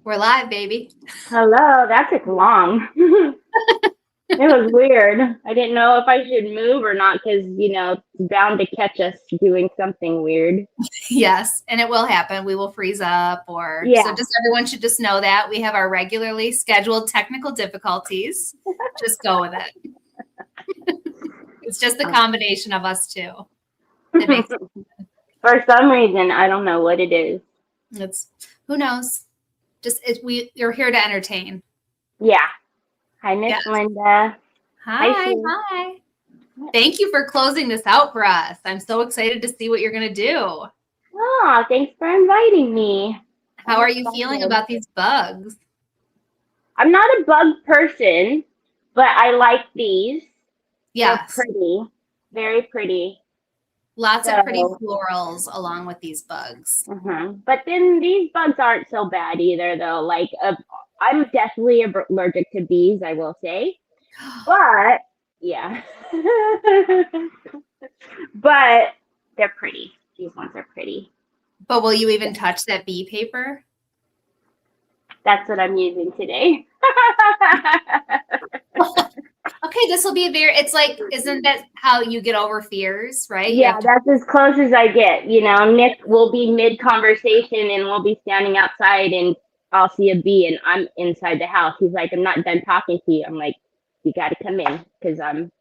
We're live, baby. Hello, that took long. It was weird. I didn't know if I should move or not because, it's bound to catch us doing something weird. Yes, and it will happen. We will freeze up so just everyone should just know that we have our regularly scheduled technical difficulties. Just go with it. It's just the combination of us two. It makes it. For some reason, I don't know what it is. Who knows? You're here to entertain. Yeah. Hi, Miss Linda. Hi. Thank you for closing this out for us. I'm so excited to see what you're going to do. Oh, thanks for inviting me. How are you feeling about these bugs? I'm not a bug person, but I like these. Yes. They're pretty. Very pretty. Lots of pretty florals along with these bugs. Mm-hmm. But then these bugs aren't so bad either, though. Like, I'm definitely allergic to bees, I will say. But, yeah. But they're pretty. These ones are pretty. But will you even touch that bee paper? That's what I'm using today. Okay, this will be it's like, isn't that how you get over fears, right? Yeah, that's as close as I get. Nick will be mid-conversation and we'll be standing outside and I'll see a bee and I'm inside the house. He's like, I'm not done talking to you. I'm like, you got to come in because I'm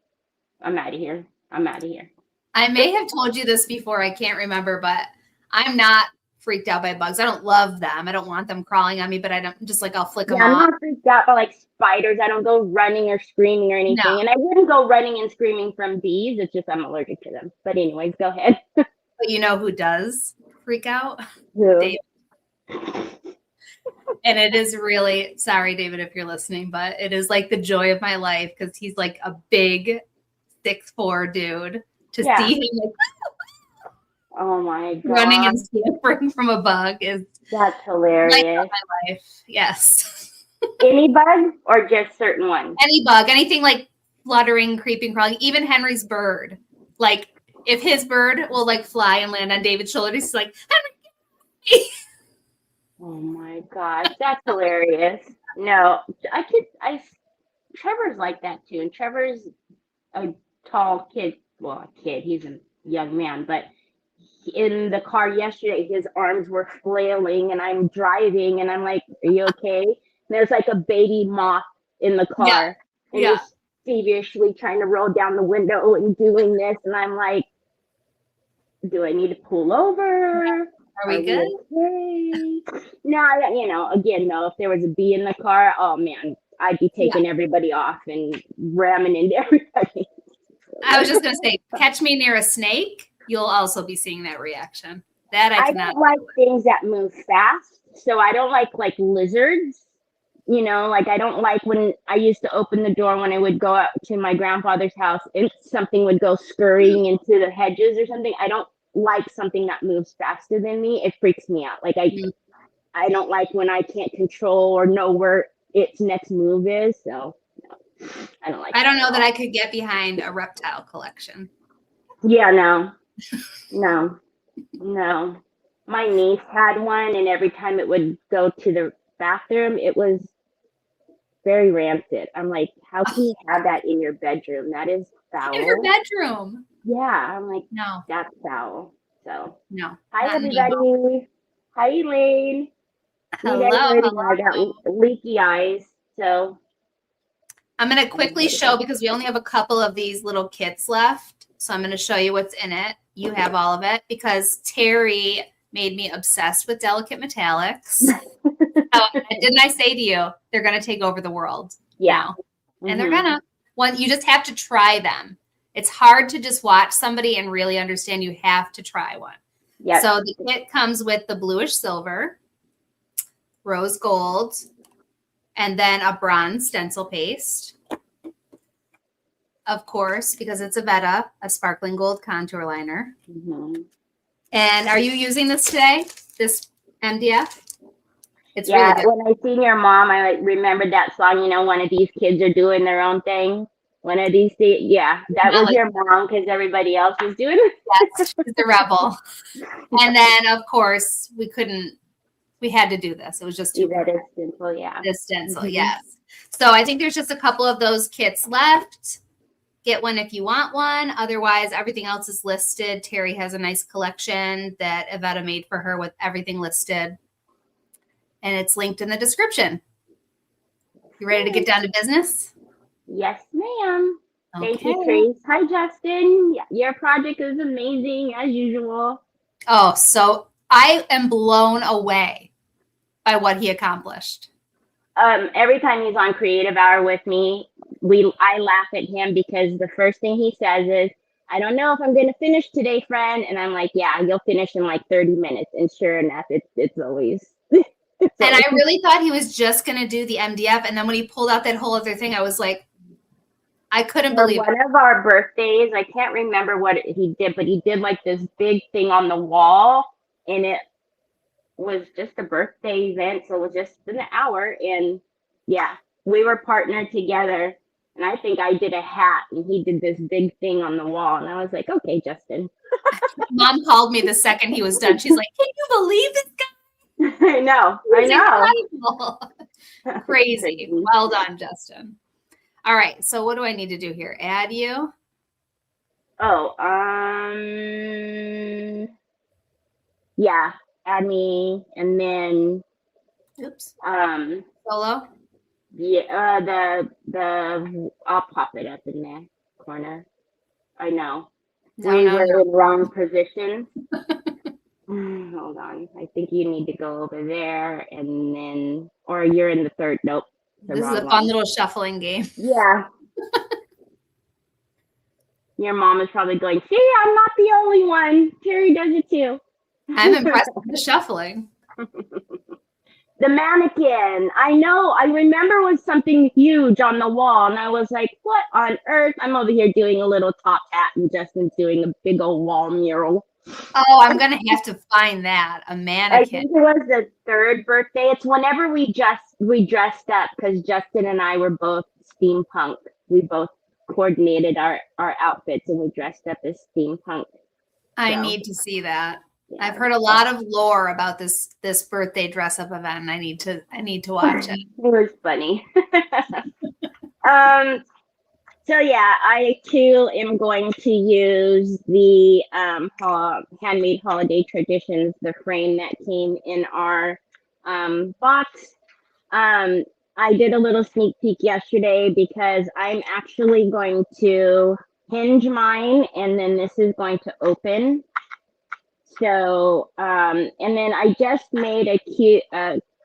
out of here. I may have told you this before. I can't remember, but I'm not freaked out by bugs. I don't love them. I don't want them crawling on me, but I don't I'll flick them off. I'm not freaked out by like spiders. I don't go running or screaming or anything. No. And I wouldn't go running and screaming from bees. It's just I'm allergic to them. But anyways, go ahead. But you know who does freak out? Who? David. And it is really, sorry, David, if you're listening, but it is like the joy of my life because he's like a big 6'4" dude. To see him like, oh my God. Running and scampering from a bug that's hilarious. Like my life. Yes. Any bug or just certain ones? Any bug, anything like fluttering, creeping, crawling, even Henry's bird. Like if his bird will like fly and land on David's shoulder, he's like, Henry. Oh my gosh, that's hilarious. No, Trevor's like that too. And Trevor's a tall kid. Well, a kid, he's a young man, but in the car yesterday, his arms were flailing and I'm driving and I'm like, are you okay? And there's like a baby moth in the car. And he's feverishly trying to roll down the window and doing this. And I'm like, do I need to pull over? Are we good? Okay? No, again, though, if there was a bee in the car, oh man, I'd be taking everybody off and ramming into everybody. I was just going to say, catch me near a snake. You'll also be seeing that reaction. That I cannot. don't like things that move fast. So I don't like lizards. I don't like when I used to open the door when I would go out to my grandfather's house and something would go scurrying into the hedges or something. I don't like something that moves faster than me. It freaks me out. Like I don't like when I can't control or know where its next move is. So no, I don't like I don't know that I could get behind a reptile collection. Yeah, no. My niece had one, and every time it would go to the bathroom, it was very rancid. I'm like, how can you have that in your bedroom? That is foul. In your bedroom? Yeah, I'm like, no, that's foul. So, no. Hi, everybody. Hi, Elaine. Hello. I got leaky eyes, so. I'm going to quickly show because we only have a couple of these little kits left. So I'm going to show you what's in it. You have all of it because Teri made me obsessed with delicate metallics. Didn't I say to you, they're going to take over the world? Yeah. Mm-hmm. And they're going to. You just have to try them. It's hard to just watch somebody and really understand. You have to try one. Yep. So the kit comes with the bluish silver, rose gold, and then a bronze stencil paste. Of course, because it's Iveta, a sparkling gold contour liner. Mm-hmm. And are you using this today? This MDF? It's really good. When I seen your mom, I remembered that song, one of these kids are doing their own thing. One of these things, that was your mom because everybody else was doing it. Yes, she's the rebel. And then, of course, we couldn't We had to do this. It was just too That is simple, yeah. the stencil, Mhm. yes. So I think there's just a couple of those kits left. Get one if you want one. Otherwise, everything else is listed. Teri has a nice collection that Iveta made for her with everything listed. And it's linked in the description. You ready to get down to business? Yes, ma'am. Thank you, Okay. Trace. Hi, Justin. Your project is amazing, as usual. Oh, so I am blown away by what he accomplished. Every time he's on Creative Hour with me, I laugh at him because the first thing he says is, "I don't know if I'm going to finish today, friend." And I'm like, "Yeah, you'll finish in like 30 minutes." And sure enough, it's always. And I really thought he was just going to do the MDF. And then when he pulled out that whole other thing, I was like, I couldn't believe it. One of our birthdays, I can't remember what he did, but he did like this big thing on the wall, and it was just a birthday event, so it was just an hour. And yeah, we were partnered together, and I think I did a hat, and he did this big thing on the wall, and I was like, okay, Justin. Mom called me the second he was done. She's like, can you believe this guy? I know. Crazy. Well done, Justin. All right. So what do I need to do here? Add you? Oh, yeah. Add me, and then Oops. Solo. Yeah, the I'll pop it up in the corner. I know. We were in wrong position. Hold on. I think you need to go over there, and then, or you're in the third. Nope. This is a fun little shuffling game. Yeah. Your mom is probably going, "See, I'm not the only one. Teri does it too." I'm impressed with the shuffling. The mannequin. I know. I remember was something huge on the wall, and I was like, "What on earth?" I'm over here doing a little top hat, and Justin's doing a big old wall mural. Oh, I'm gonna have to find that. A mannequin. I think it was the third birthday. It's whenever we dressed up, because Justin and I were both steampunk. We both coordinated our outfits, and we dressed up as steampunk. I need to see that. Yeah. I've heard a lot of lore about this birthday dress up event, and I need to watch it. It was funny. So yeah, I too am going to use the Handmade Holiday Traditions, the frame that came in our box. I did a little sneak peek yesterday because I'm actually going to hinge mine, and then this is going to open. So, and then I just made a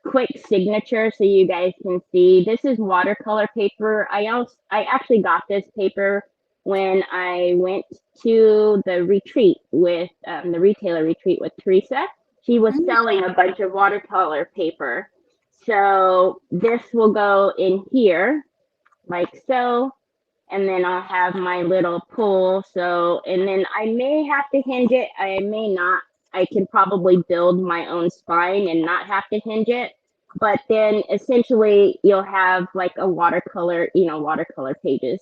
quick signature so you guys can see. This is watercolor paper. I actually got this paper when I went to the retreat with the retailer retreat with Teresa. She was selling a bunch of watercolor paper. So this will go in here like so. And then I'll have my little pull. So, and then I may have to hinge it. I may not. I can probably build my own spine and not have to hinge it. But then essentially you'll have like a watercolor, watercolor pages.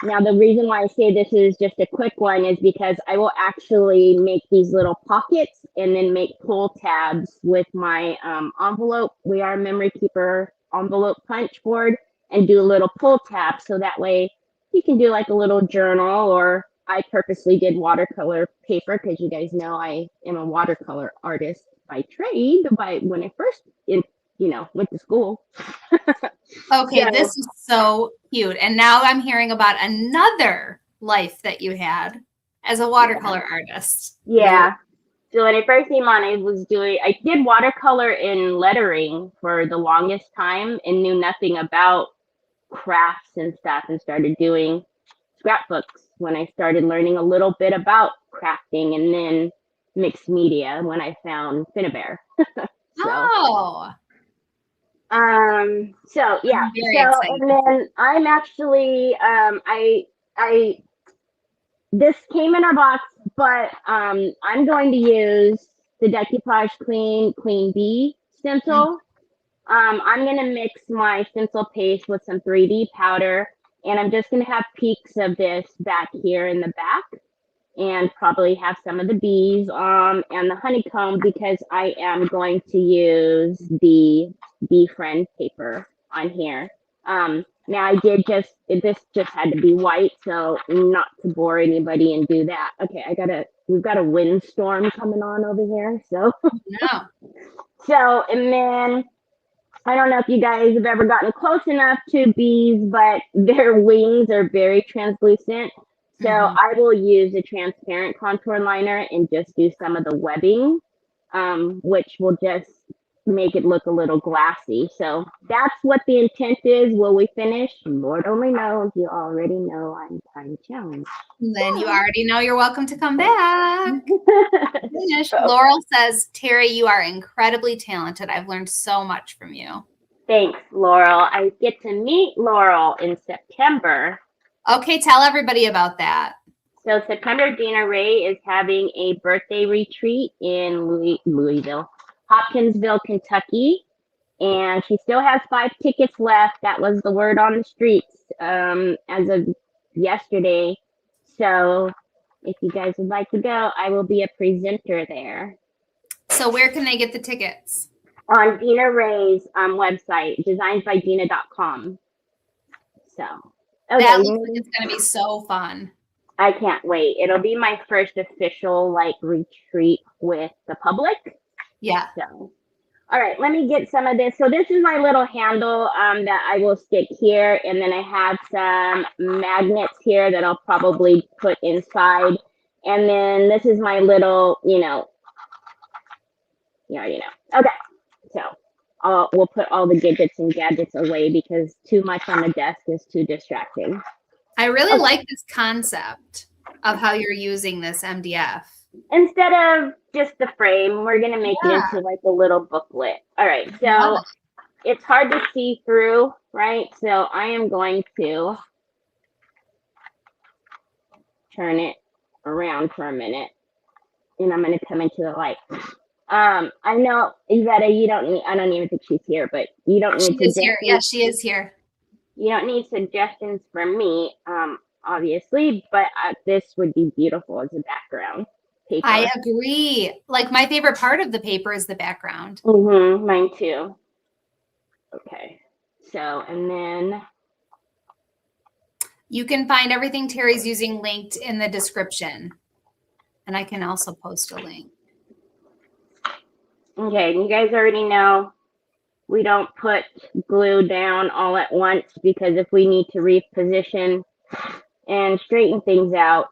Now, the reason why I say this is just a quick one is because I will actually make these little pockets and then make pull tabs with my envelope. We Are Memory Keeper envelope punch board, and do a little pull tab. So that way you can do like a little journal, or I purposely did watercolor paper because you guys know I am a watercolor artist by trade when I first went to school. Okay, this is so cute. And now I'm hearing about another life that you had as a watercolor artist. Yeah. So when I first came on, I did watercolor in lettering for the longest time and knew nothing about crafts and stuff, and started doing scrapbooks when I started learning a little bit about crafting, and then mixed media when I found Finnabear. So yeah. And then I'm actually this came in our box, but I'm going to use the Decoupage Clean B stencil. I'm going to mix my stencil paste with some 3D powder, and I'm just going to have peaks of this back here in the back. and probably have some of the bees and the honeycomb, because I am going to use the bee friend paper on here. Now this just had to be white, so not to bore anybody and do that. Okay, we've got a windstorm coming on over here, so No. and then I don't know if you guys have ever gotten close enough to bees, but their wings are very translucent. So I will use a transparent contour liner and just do some of the webbing, which will just make it look a little glassy. So that's what the intent is. Will we finish? Lord only knows. You already know I'm time challenged. Then you already know you're welcome to come back. Finish. Laurel says, Teri, you are incredibly talented. I've learned so much from you. Thanks, Laurel. I get to meet Laurel in September. Okay, tell everybody about that. So September, Dina Ray is having a birthday retreat in Louisville, Hopkinsville, Kentucky. And she still has 5 tickets left. That was the word on the streets as of yesterday. So if you guys would like to go, I will be a presenter there. So where can they get the tickets? On Dina Ray's website, designsbydina.com. So okay, that looks like it's going to be so fun. I can't wait. It'll be my first official retreat with the public. Yeah. So, all right, let me get some of this. So this is my little handle that I will stick here, and then I have some magnets here that I'll probably put inside. And then this is my little, you already know. Okay, so we'll put all the gadgets and gadgets away because too much on the desk is too distracting. I really like this concept of how you're using this MDF. Instead of just the frame, we're going to make it into a little booklet. All right, so it's hard to see through, right? So I am going to turn it around for a minute, and I'm going to come into the light. I know, Iveta, I don't even think she's here, but you don't need She is here. Yeah, she is here. You don't need suggestions from me, obviously, but this would be beautiful as a background paper. I agree. Like, my favorite part of the paper is the background. Mine too. Okay. So, and then you can find everything Teri's using linked in the description. And I can also post a link. Okay, you guys already know we don't put glue down all at once, because if we need to reposition and straighten things out,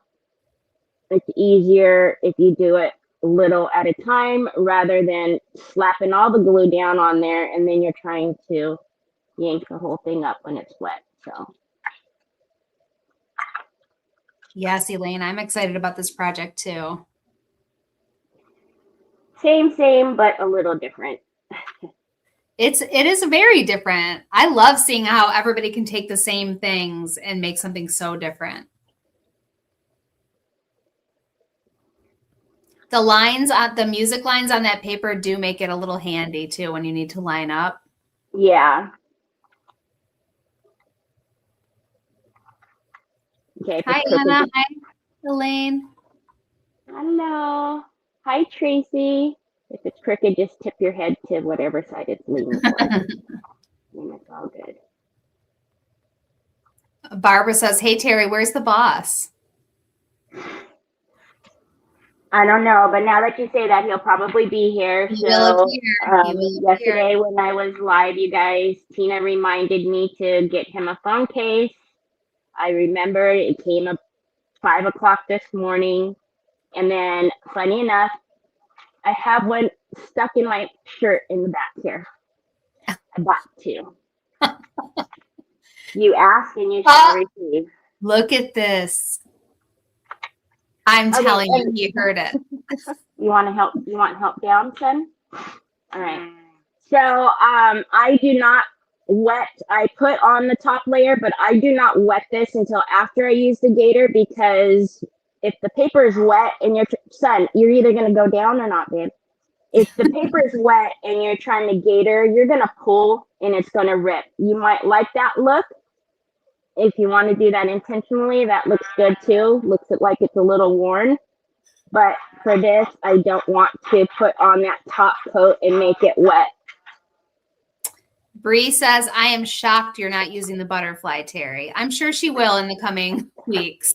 it's easier if you do it little at a time rather than slapping all the glue down on there and then you're trying to yank the whole thing up when it's wet. So yes, Elaine, I'm excited about this project too. Same, but a little different. It is very different. I love seeing how everybody can take the same things and make something so different. The music lines on that paper do make it a little handy too when you need to line up. Yeah. Okay. Hi, Anna. Hi, Elaine. Hello. Hi, Tracy. If it's crooked, just tip your head to whatever side it's leaning towards. And it's all good. Barbara says, hey, Teri, where's the boss? I don't know, but now that you say that, he'll probably be here. Yesterday when I was live, you guys, Tina reminded me to get him a phone case. I remember it came up 5 o'clock this morning. And then, funny enough, I have one stuck in my shirt in the back here. I bought 2. You ask and you shall receive. Look at this. I'm telling you, he heard it. You want help down, son? All right. So I do not wet. I put on the top layer, but I do not wet this until after I use the gator, because if the paper is wet and you're either going to go down or not, babe. If the paper is wet and you're trying to gator, you're going to pull and it's going to rip. You might like that look, if you want to do that intentionally, that looks good too. Looks like it's a little worn. But for this, I don't want to put on that top coat and make it wet. Bree says, I am shocked you're not using the butterfly, Teri. I'm sure she will in the coming weeks.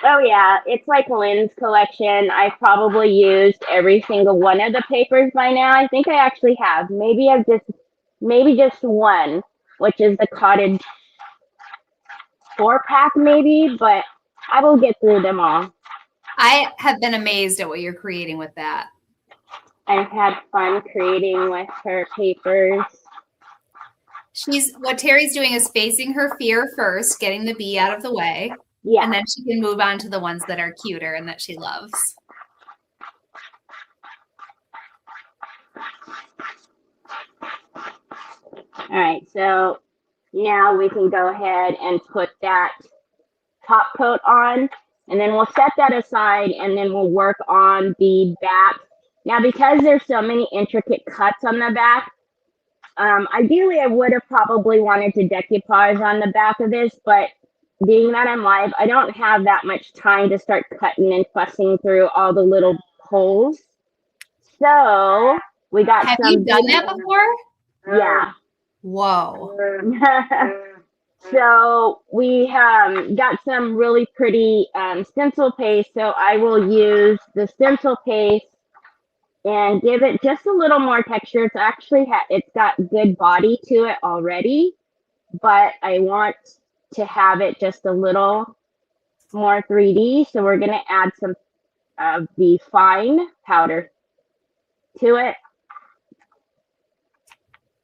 Oh yeah, it's like Lynn's collection. I've probably used every single one of the papers by now. I think I actually have. Maybe just one, which is the cottage 4-pack maybe, but I will get through them all. I have been amazed at what you're creating with that. I've had fun creating with her papers. What Teri's doing is facing her fear first, getting the bee out of the way. Yeah. And then she can move on to the ones that are cuter and that she loves. All right, so now we can go ahead and put that top coat on, and then we'll set that aside, and then we'll work on the back. Now, because there's so many intricate cuts on the back, ideally I would have probably wanted to decoupage on the back of this, but being that I'm live, I don't have that much time to start cutting and fussing through all the little holes. So we got Have you done that before? Yeah. Whoa. So we got some really pretty stencil paste. So I will use the stencil paste and give it just a little more texture. It's actually it's got good body to it already, but I want to have it just a little more 3D. So we're gonna add some of the fine powder to it.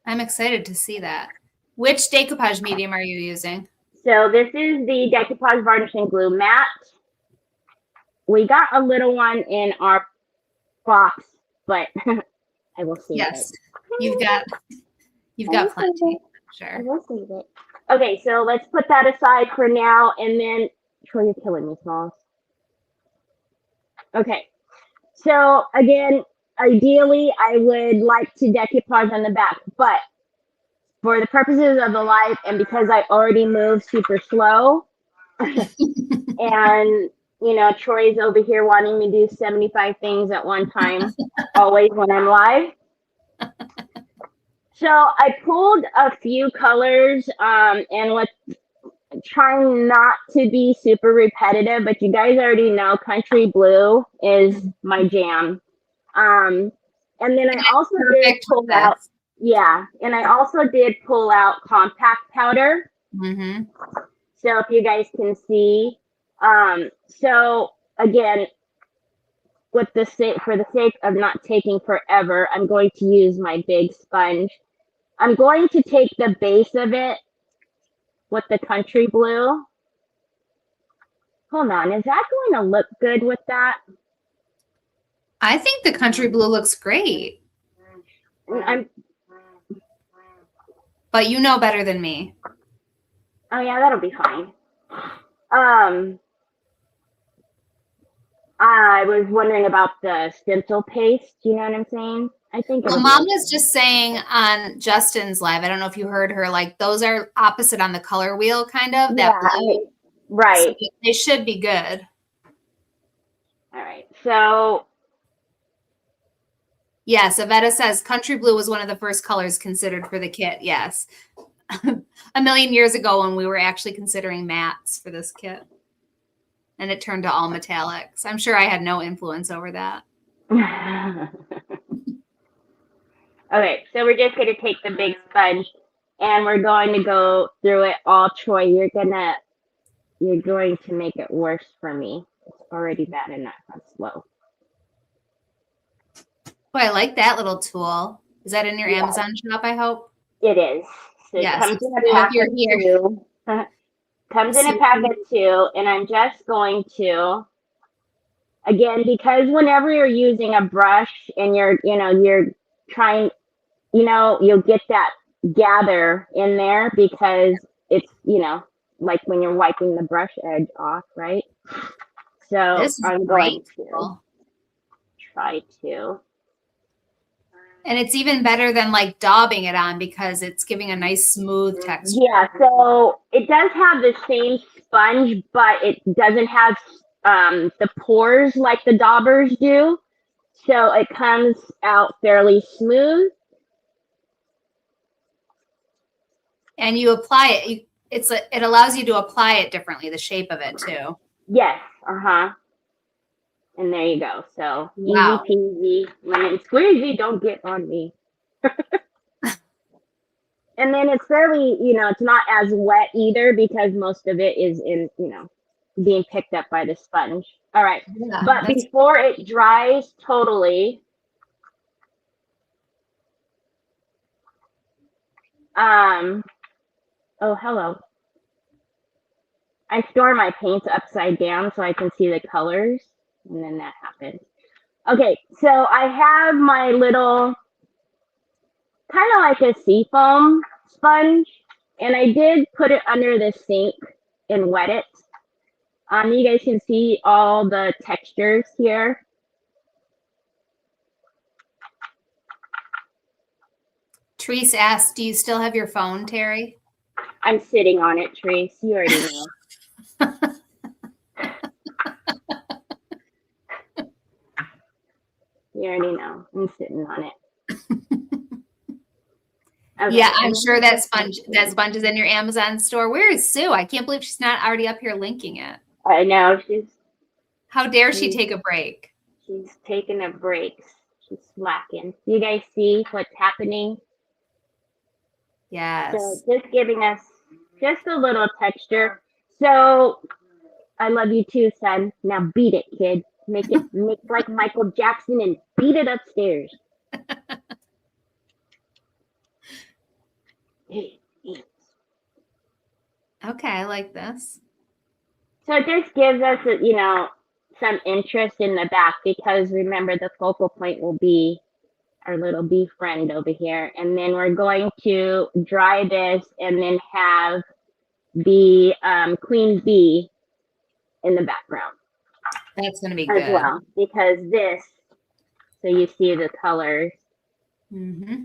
I'm excited to see that. Which decoupage medium are you using? So this is the decoupage varnishing glue matte. We got a little one in our box, but I will save yes, it. you've got plenty. Sure. I will save it. Okay, so let's put that aside for now, and then Troy, you're killing me, Smalls. Okay, so again, ideally, I would like to decoupage on the back, but for the purposes of the live, and because I already moved super slow, and Troy's over here wanting me to do 75 things at one time, always when I'm live. So I pulled a few colors, and with trying not to be super repetitive, but you guys already know country blue is my jam. And then I also did pull out, and I also did pull out compact powder. Mm-hmm. So if you guys can see, so again, for the sake of not taking forever, I'm going to use my big sponge. I'm going to take the base of it with the country blue. Hold on, is that going to look good with that? I think the country blue looks great. But you know better than me. Oh yeah, that'll be fine. I was wondering about the stencil paste. Do you know what I'm saying? I think. Well, Mom was just saying on Justin's live, I don't know if you heard her, like those are opposite on the color wheel, kind of. That blue. Right. So they should be good. All right. So. Yes, Iveta says country blue was one of the first colors considered for the kit. Yes. A million years ago when we were actually considering mattes for this kit. And it turned to all metallics. I'm sure I had no influence over that. Okay, so we're just going to take the big sponge and we're going to go through it all. Troy, you're going to make it worse for me. It's already bad enough. I'm slow. Oh, I like that little tool. Is that in your Amazon shop, I hope? It is. So yes. It comes in a pack of 2. Comes in a pack of 2, and I'm just going to, again, because whenever you're using a brush and you're trying, you'll get that gather in there because it's, like when you're wiping the brush edge off, right? So I'm going to try to And it's even better than like daubing it on because it's giving a nice smooth texture. Yeah, so it does have the same sponge, but it doesn't have the pores like the daubers do. So it comes out fairly smooth. And you apply it. It allows you to apply it differently, the shape of it too. Yes, and there you go. So Wow. easy peasy, lemon squeezy, don't get on me. And then it's fairly, it's not as wet either because most of it is in, being picked up by the sponge. All right. Yeah, But before it dries totally, oh, hello. I store my paints upside down so I can see the colors, and then that happens. Okay, so I have my little, kind of like a seafoam sponge, and I did put it under the sink and wet it. You guys can see all the textures here. Therese asked, do you still have your phone, Teri? I'm sitting on it, Trace. You already know. You already know. I'm sitting on it. Okay. Yeah, I'm sure that sponge is in your Amazon store. Where is Sue? I can't believe she's not already up here linking it. I know. How dare she take a break? She's taking a break. She's slacking. You guys see what's happening? Yes. So just giving us just a little texture. So I love you too, son. Now beat it, kid. Make like Michael Jackson and beat it upstairs. Okay, I like this. So it just gives us, some interest in the back because remember the focal point will be our little bee friend over here. And then we're going to dry this and then have the queen bee in the background. That's going to be as good. well, because so you see the colors. Mm-hmm.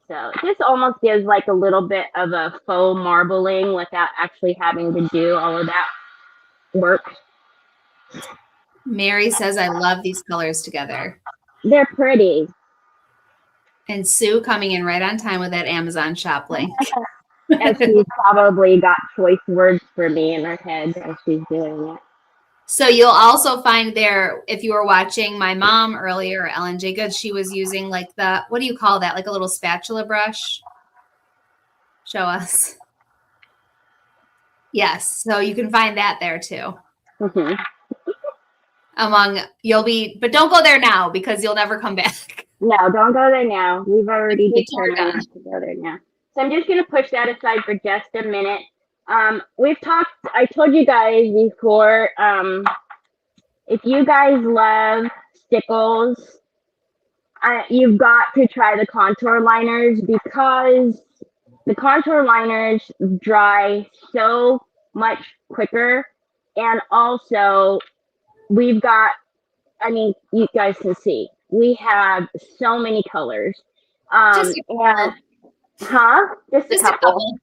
So this almost gives like a little bit of a faux marbling without actually having to do all of that work. Mary says, I love these colors together. They're pretty. And Sue coming in right on time with that Amazon shop link. And she's probably got choice words for me in her head as she's doing it. So you'll also find there, if you were watching my mom earlier, Ellen J. Good, she was using like what do you call that? Like a little spatula brush? Show us. Yes. So you can find that there too. Mm-hmm. But don't go there now because you'll never come back. No, don't go there now. We've already determined to go there now. So I'm just going to push that aside for just a minute. I told you guys before, if you guys love stickles, you've got to try the contour liners because the contour liners dry so much quicker. And also you guys can see, we have so many colors. Just a couple.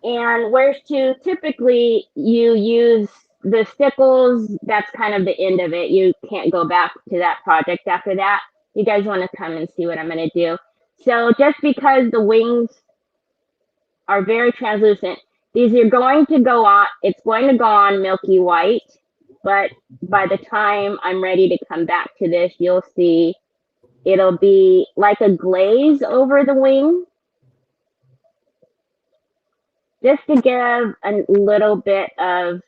And whereas typically you use the stickles, that's kind of the end of it. You can't go back to that project after that. You guys want to come and see what I'm going to do. So just because the wings are very translucent, these are going to go on, it's going to go on milky white. But by the time I'm ready to come back to this, you'll see it'll be like a glaze over the wing. Just to give a little bit of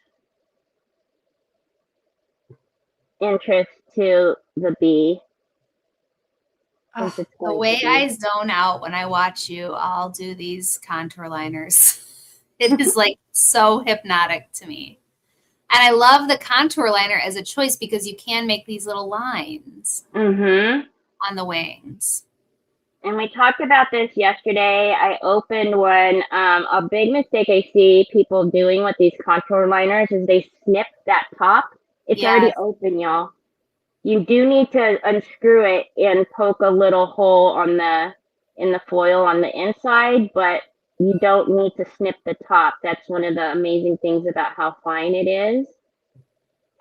interest to the bee. The way I zone out when I watch you all do these contour liners, it is like so hypnotic to me. And I love the contour liner as a choice because you can make these little lines on the wings. And we talked about this yesterday. I opened one. A big mistake I see people doing with these contour liners is they snip that top. It's already open, y'all. You do need to unscrew it and poke a little hole in the foil on the inside, but you don't need to snip the top. That's one of the amazing things about how fine it is.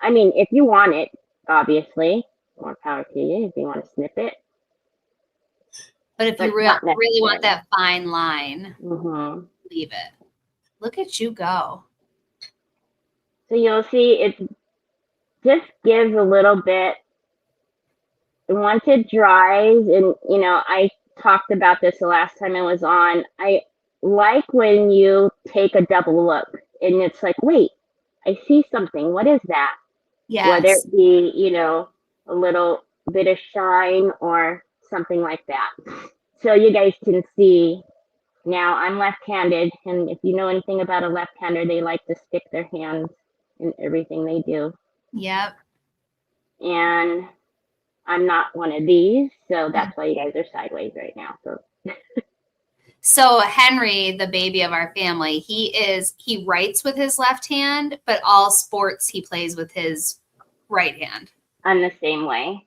I mean, if you want it, obviously, more power to you if you want to snip it. But if you really want that fine line, leave it. Look at you go. So you'll see it just gives a little bit. Once it dries, and I talked about this the last time I was on, I like when you take a double look and it's like, wait, I see something. What is that? Yes. Whether it be, a little bit of shine or something like that. So you guys can see now I'm left-handed, and if you know anything about a left-hander, they like to stick their hands in everything they do. Yep. And I'm not one of these, so that's why you guys are sideways right now. So Henry, the baby of our family, he writes with his left hand, but all sports he plays with his right hand. I'm the same way.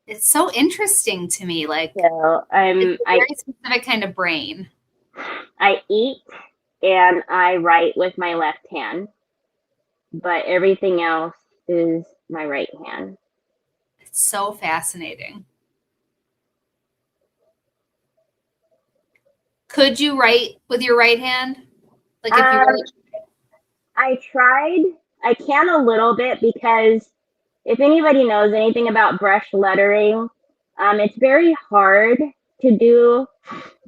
It's so interesting to me. Like, so it's a very specific kind of brain. I eat and I write with my left hand, but everything else is my right hand. It's so fascinating. Could you write with your right hand? Like if you really I tried. I can a little bit because if anybody knows anything about brush lettering, it's very hard to do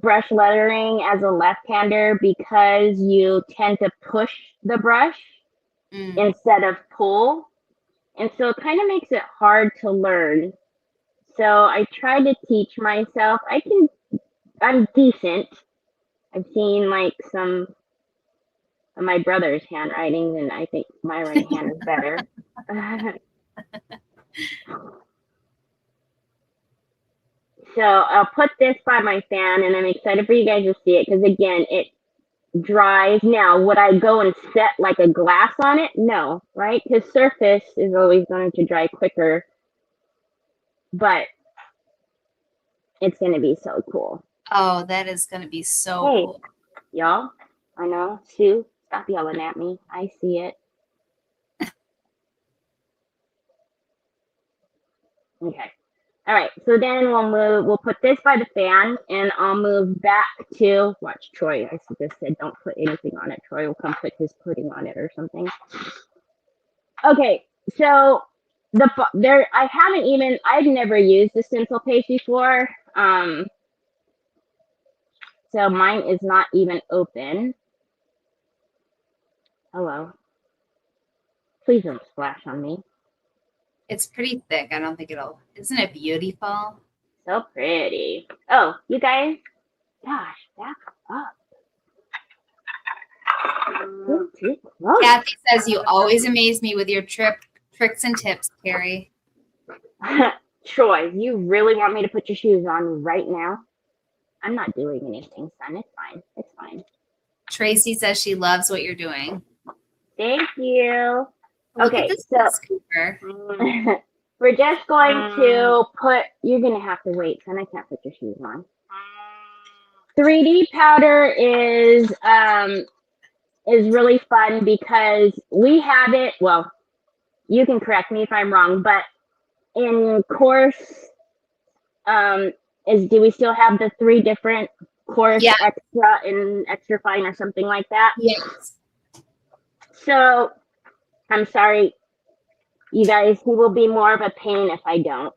brush lettering as a left-hander because you tend to push the brush instead of pull. And so it kind of makes it hard to learn. So I try to teach myself. I'm decent. I've seen like some of my brother's handwriting, and I think my right hand is better. So I'll put this by my fan, and I'm excited for you guys to see it because, again, it dries. Now, would I go and set like a glass on it? No, right? Because surface is always going to dry quicker, but it's going to be so cool. Oh, that is going to be so cool. Y'all, I know. Sue, stop yelling at me. I see it. Okay. All right. So then we'll put this by the fan, and I'll move back to, watch Troy. I just said don't put anything on it. Troy will come put his pudding on it or something. Okay. So I've never used the stencil paste before. So mine is not even open. Hello. Please don't splash on me. It's pretty thick. I don't think isn't it beautiful? So pretty. Oh, you guys, gosh, back up. Too close. Kathy says you always amaze me with your tricks and tips, Teri. Troy, you really want me to put your shoes on right now? I'm not doing anything, son. It's fine. It's fine. Tracy says she loves what you're doing. Thank you. Look Okay, at this so scooper. we're just going to you're going to have to wait, son. I can't put your shoes on. 3D powder is really fun because we have it. Well, you can correct me if I'm wrong, but in course, do we still have the 3 different course, extra and extra fine or something like that? Yes. So I'm sorry, you guys, he will be more of a pain if I don't.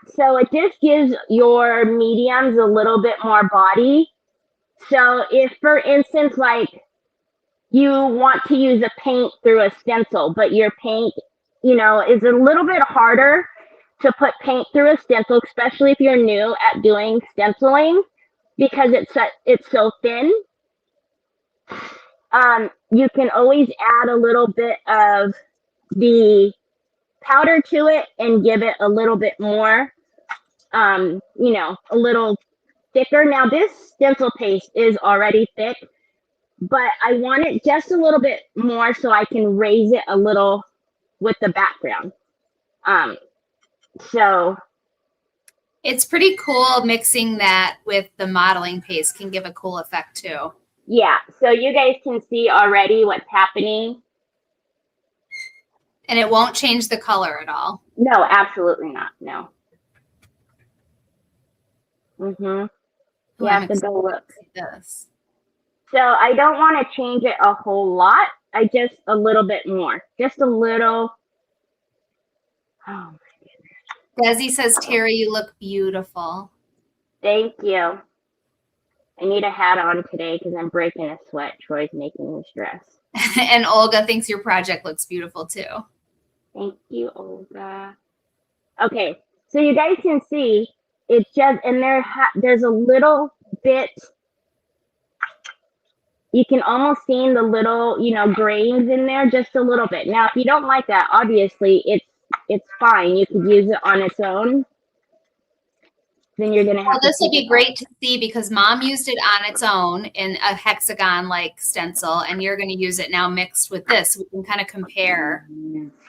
So it just gives your mediums a little bit more body. So if, for instance, like you want to use a paint through a stencil, but your paint, is a little bit harder to put paint through a stencil, especially if you're new at doing stenciling, because it's so thin. You can always add a little bit of the powder to it and give it a little bit more, a little thicker. Now this stencil paste is already thick, but I want it just a little bit more so I can raise it a little with the background. So It's pretty cool mixing that with the modeling paste can give a cool effect too. yeah, so you guys can see already what's happening. And it won't change the color at all. No, absolutely not. No. You have to go look. This. So I don't want to change it a whole lot. I just a little bit more. Just a little. Oh, Desi says, Teri, you look beautiful. thank you. I need a hat on today because I'm breaking a sweat. Troy's making me stress. And Olga thinks your project looks beautiful too. Thank you, Olga. Okay, so you guys can see it's just, and there's a little bit. You can almost see the little, grains in there, just a little bit. Now, if you don't like that, obviously it's fine. You could use it on its own. Then you're gonna have. Well, this will be great to see because Mom used it on its own in a hexagon-like stencil, and you're going to use it now mixed with this. We can kind of compare.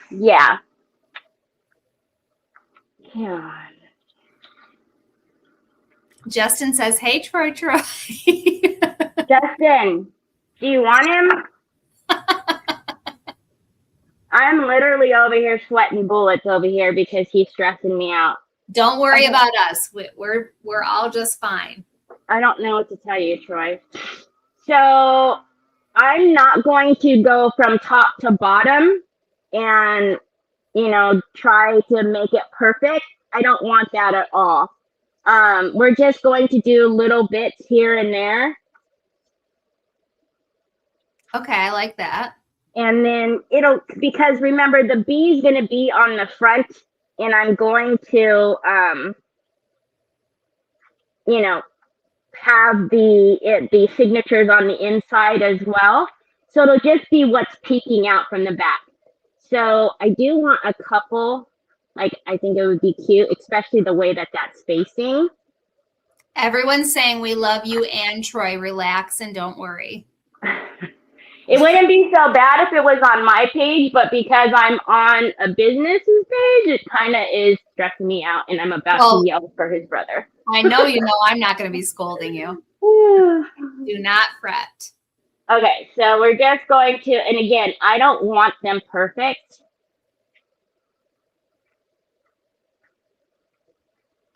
Yeah. God. Justin says, "Hey, Troy." Justin, do you want him? I'm literally over here sweating bullets over here because he's stressing me out. Don't worry about us. We're all just fine. I don't know what to tell you, Troy. So I'm not going to go from top to bottom and, try to make it perfect. I don't want that at all. We're just going to do little bits here and there. Okay, I like that. And then because remember the bee is going to be on the front, and I'm going to, have the signatures on the inside as well. So it'll just be what's peeking out from the back. So I do want a couple, I think it would be cute, especially the way that's facing. Everyone's saying we love you and Troy. Relax and don't worry. It wouldn't be so bad if it was on my page, but because I'm on a business's page, it kind of is stressing me out, and I'm about to yell for his brother. I know I'm not going to be scolding you. Do not fret. Okay, so we're just going to, and again, I don't want them perfect.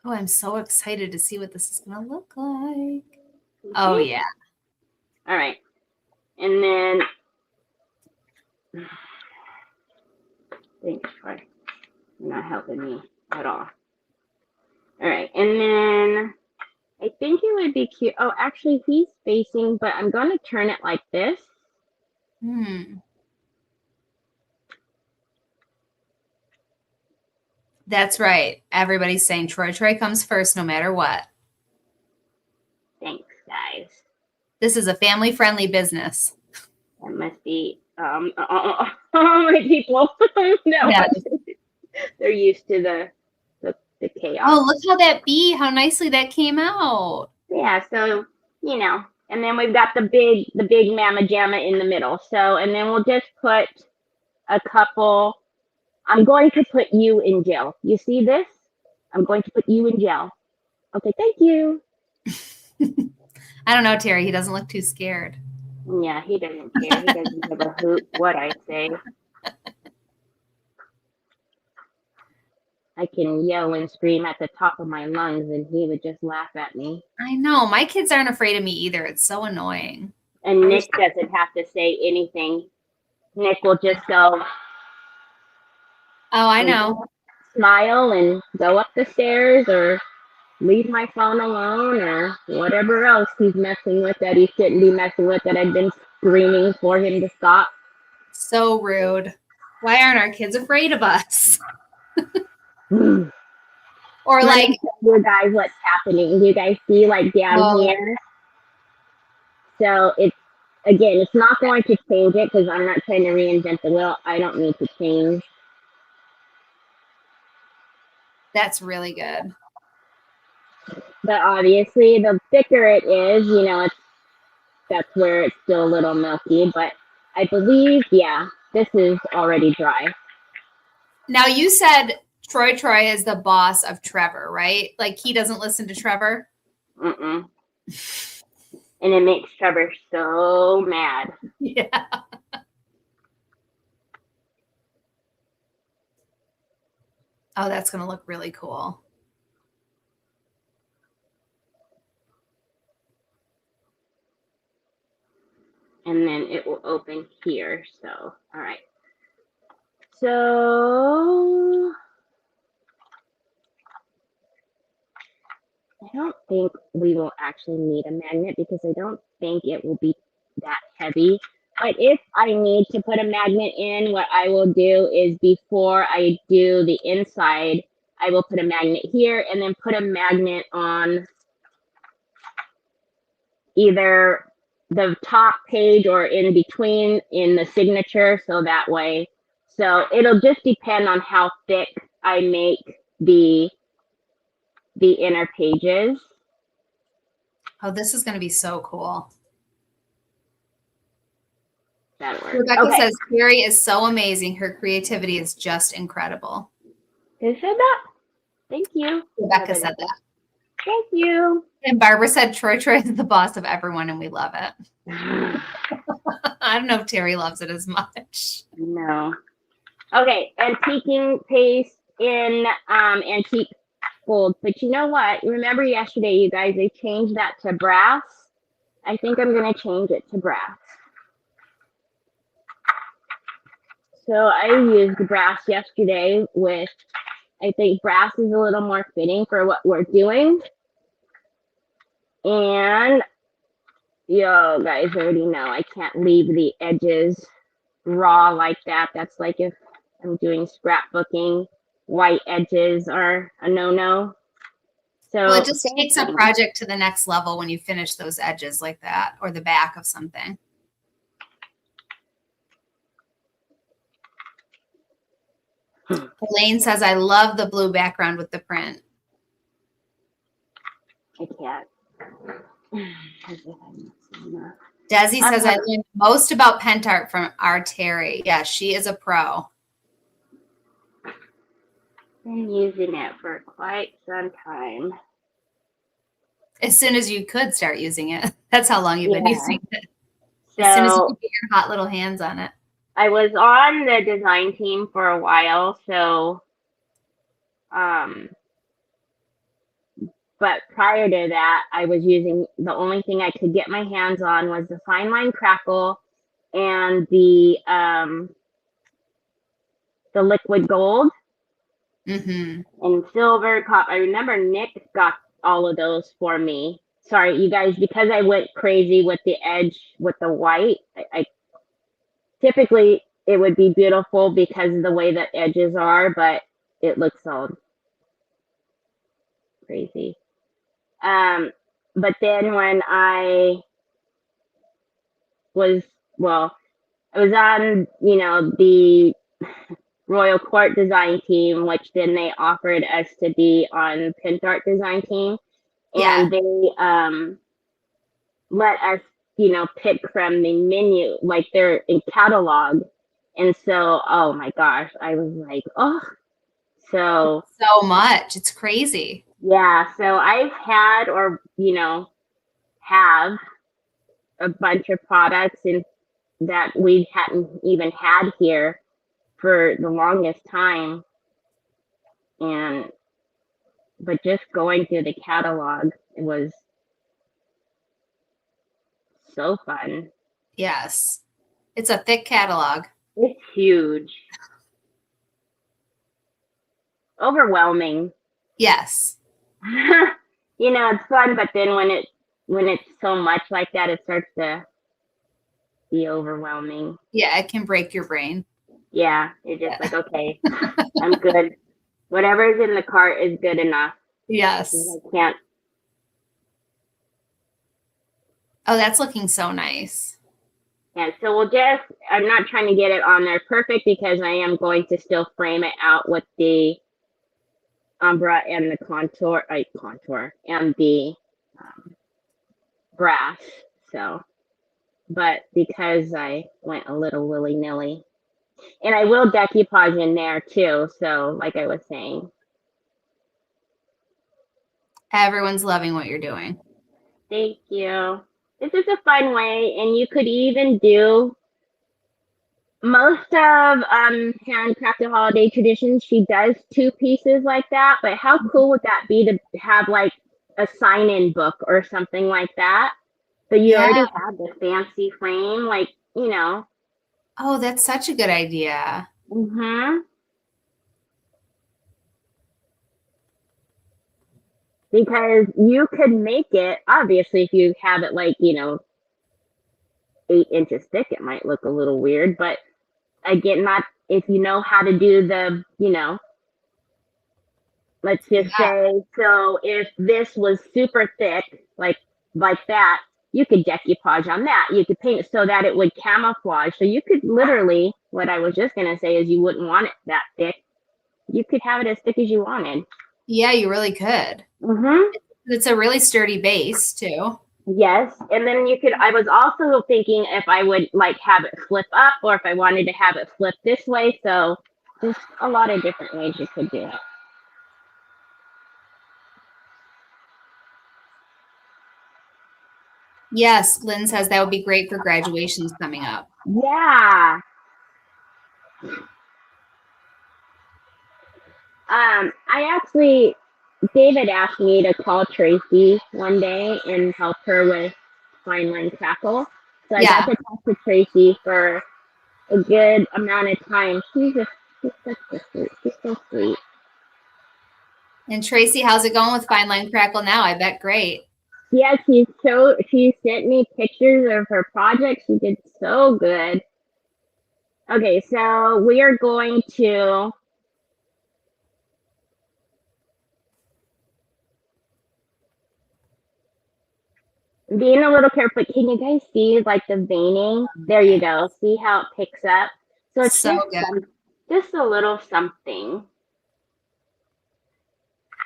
Oh, I'm so excited to see what this is going to look like. Oh, yeah. All right. And then, thanks, Troy. You're not helping me at all. All right. And then I think it would be cute. Oh, actually, he's facing, but I'm going to turn it like this. That's right. Everybody's saying Troy comes first no matter what. Thanks, guys. This is a family-friendly business. That must be my people. No, yeah. They're used to the chaos. Oh, look how nicely that came out. Yeah, so and then we've got the big mamma jamma in the middle. So, and then we'll just put a couple. I'm going to put you in gel. You see this? I'm going to put you in gel. Okay, thank you. I don't know, Teri. He doesn't look too scared. Yeah, he doesn't care. He doesn't give a hoot what I say. I can yell and scream at the top of my lungs, and he would just laugh at me. I know. My kids aren't afraid of me either. It's so annoying. And Nick doesn't have to say anything. Nick will just go. Oh, I know. Smile and go up the stairs or leave my phone alone or whatever else he's messing with that he shouldn't be messing with that I've been screaming for him to stop. So rude. Why aren't our kids afraid of us? Or like, you guys, what's happening? You guys see down here? So it's not going to change it because I'm not trying to reinvent the wheel. I don't need to change. That's really good. But obviously, the thicker it is, that's where it's still a little milky. But I believe, this is already dry. Now, you said Troy is the boss of Trevor, right? Like he doesn't listen to Trevor. And it makes Trevor so mad. Yeah. Oh, that's going to look really cool. And then it will open here. So, all right. So, I don't think we will actually need a magnet because I don't think it will be that heavy. But if I need to put a magnet in, what I will do is before I do the inside, I will put a magnet here and then put a magnet on either the top page or in between in the signature, so that way. So it'll just depend on how thick I make the inner pages. Oh, this is going to be so cool. That'll work. Rebecca says Teri is so amazing. Her creativity is just incredible. Who said that? Thank you. Rebecca said that. Thank you. And Barbara said Troy is the boss of everyone and we love it. I don't know if Teri loves it as much. No. Okay, antiquing paste in antique gold. But you know what? Remember yesterday, you guys, they changed that to brass. I think I'm going to change it to brass. So I used brass yesterday with, I think brass is a little more fitting for what we're doing. And yo, guys already know I can't leave the edges raw like that. That's like if I'm doing scrapbooking, white edges are a no-no. So well, it just takes a project to the next level when you finish those edges like that or the back of something. Elaine says, I love the blue background with the print. I can't. Desi says, I learned most about pent art from our Teri. Yeah, she is a pro. Been using it for quite some time. As soon as you could start using it. That's how long you've been using it. So, as soon as you could get your hot little hands on it. I was on the design team for a while, so but prior to that, I was using, the only thing I could get my hands on was the fine line crackle and the liquid gold and silver. I remember Nick got all of those for me. Sorry, you guys, because I went crazy with the edge with the white. I typically it would be beautiful because of the way the edges are, but it looks all crazy. But then when I was on, the Royal Court design team, which then they offered us to be on Pint Art design team. And they let us, pick from the menu, like they're in catalog. And so, oh my gosh, I was like, oh, so much. It's crazy. Yeah, so I've had have a bunch of products that we hadn't even had here for the longest time. But just going through the catalog, it was so fun. Yes. It's a thick catalog. It's huge. Overwhelming. Yes. It's fun, but then when it's so much like that, it starts to be overwhelming. Yeah, it can break your brain. Yeah, it's just like, okay, I'm good. Whatever's in the cart is good enough. Yes. I can't. Oh, that's looking so nice. Yeah, so I'm not trying to get it on there perfect because I am going to still frame it out with the umbra and the contour and the brass. So, but because I went a little willy-nilly And I will decoupage in there too. So like I was saying. Everyone's loving what you're doing. Thank you. This is a fun way, and you could even do most of Handcrafted Holiday Traditions. She does 2 pieces like that, but how cool would that be to have like a sign-in book or something like that? But you already have the fancy frame, like, you know. Oh, that's such a good idea. Mm-hmm. Because you could make it, obviously, if you have it like, 8 inches thick, it might look a little weird. But again, not if you know how to do the, let's just say, so if this was super thick, like that, you could decoupage on that. You could paint it so that it would camouflage. So you could literally, what I was just going to say is you wouldn't want it that thick. You could have it as thick as you wanted. Yeah, you really could. Mm-hmm. It's a really sturdy base too. Yes. And then I was also thinking if I would like have it flip up or if I wanted to have it flip this way. So there's a lot of different ways you could do it. Yes, Lynn says that would be great for graduations coming up. Yeah. David asked me to call Tracy one day and help her with Fine Line Crackle. So I got to talk to Tracy for a good amount of time. She's such a sweet. She's so sweet. And Tracy, how's it going with Fine Line Crackle now? I bet great. Yeah, she sent me pictures of her project. She did so good. Okay, so we are going to being a little careful. Can you guys see like the veining? There you go. See how it picks up? So it's so good. Just a little something.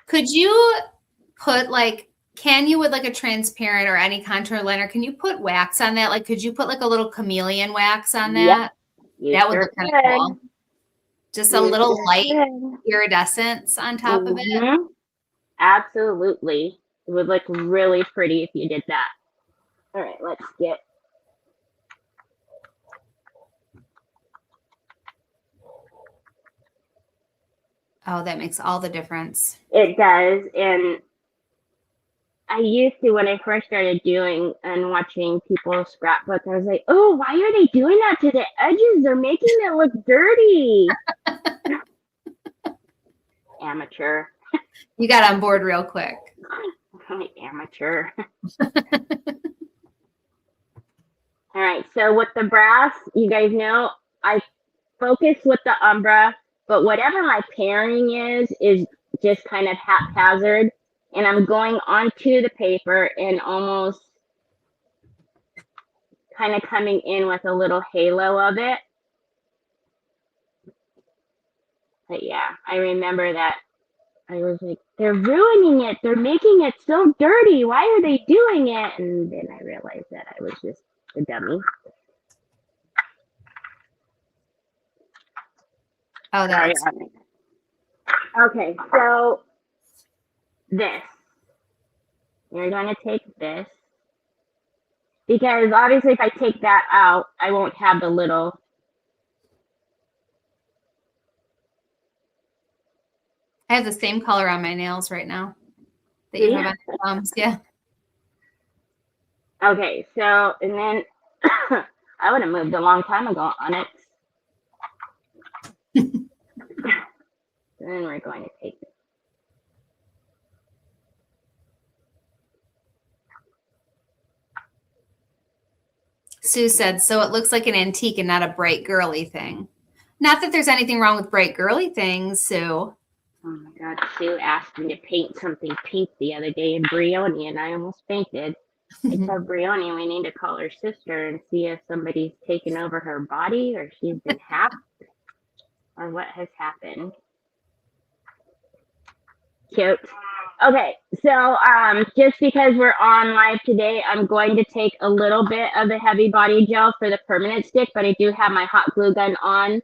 Could you put can you with like a transparent or any contour liner, can you put wax on that? Like, could you put like a little chameleon wax on that? Yep. That would look kind of cool. Just a little light iridescence on top of it. Absolutely. It would look really pretty if you did that. All right, let's get. Oh, that makes all the difference. It does. And I used to, when I first started doing and watching people scrapbook, I was like, oh, why are they doing that to the edges? They're making it look dirty. Amateur. You got on board real quick. Amateur. All right, so with the brass, you guys know I focus with the umbra, but whatever my pairing is just kind of haphazard. And I'm going onto the paper and almost kind of coming in with a little halo of it. But yeah, I remember that I was like, they're ruining it. They're making it so dirty. Why are they doing it? And then I realized that I was just a dummy. Oh, that's okay. So this, you're going to take this because obviously if I take that out, I won't have the little. I have the same color on my nails right now that you have on your thumbs. Yeah. Okay, so, and then I would have moved a long time ago on it. Then we're going to take it. Sue said, so it looks like an antique and not a bright girly thing. Not that there's anything wrong with bright girly things, Sue. Oh my God, Sue asked me to paint something pink the other day in Brioni, and I almost fainted. I told Brioni we need to call her sister and see if somebody's taken over her body or she's been hacked or what has happened. Cute. Okay, so just because we're on live today, I'm going to take a little bit of the heavy body gel for the permanent stick, but I do have my hot glue gun on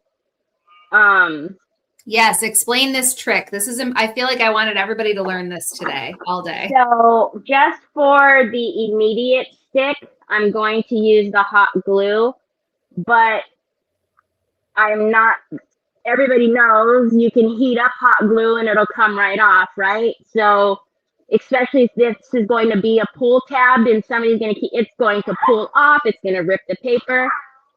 Yes, explain this trick. This is, I feel like I wanted everybody to learn this today, all day. So just for the immediate stick, I'm going to use the hot glue, but I'm not, everybody knows you can heat up hot glue and it'll come right off, right? So especially if this is going to be a pull tab and somebody's going to keep, it's going to pull off, it's going to rip the paper.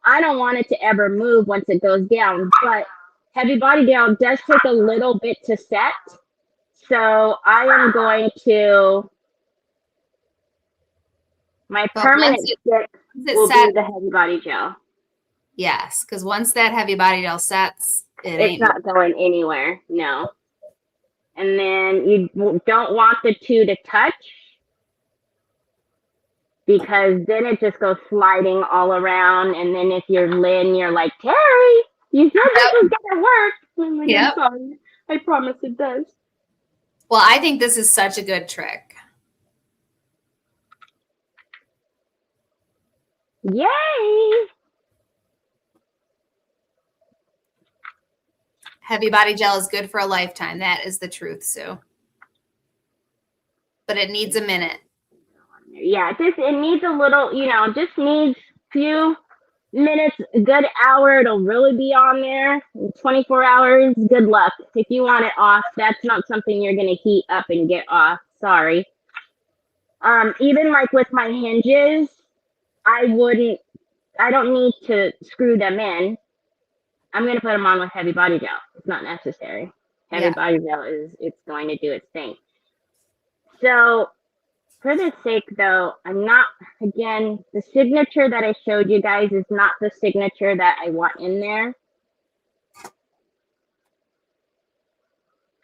I don't want it to ever move once it goes down, but heavy body gel does take a little bit to set. So I am going to, my But permanent once stick it will set, be the heavy body gel. yes, because once that heavy body gel sets, It's not going anywhere, no. And then you don't want the two to touch because then it just goes sliding all around. And then if you're Lynn, you're like, Teri, you said this was gonna work. I'm like, Yep. I'm sorry. I promise it does. Well, I think this is such a good trick. Yay! Heavy body gel is good for a lifetime. That is the truth, Sue. But it needs a minute. Yeah, it needs a little, just needs a few minutes, a good hour. It'll really be on there. In 24 hours, good luck. If you want it off, that's not something you're going to heat up and get off. Sorry. Even like with my hinges, I don't need to screw them in. I'm going to put them on with heavy body gel. It's not necessary. Heavy body gel it's going to do its thing. So for the sake though, again, the signature that I showed you guys is not the signature that I want in there.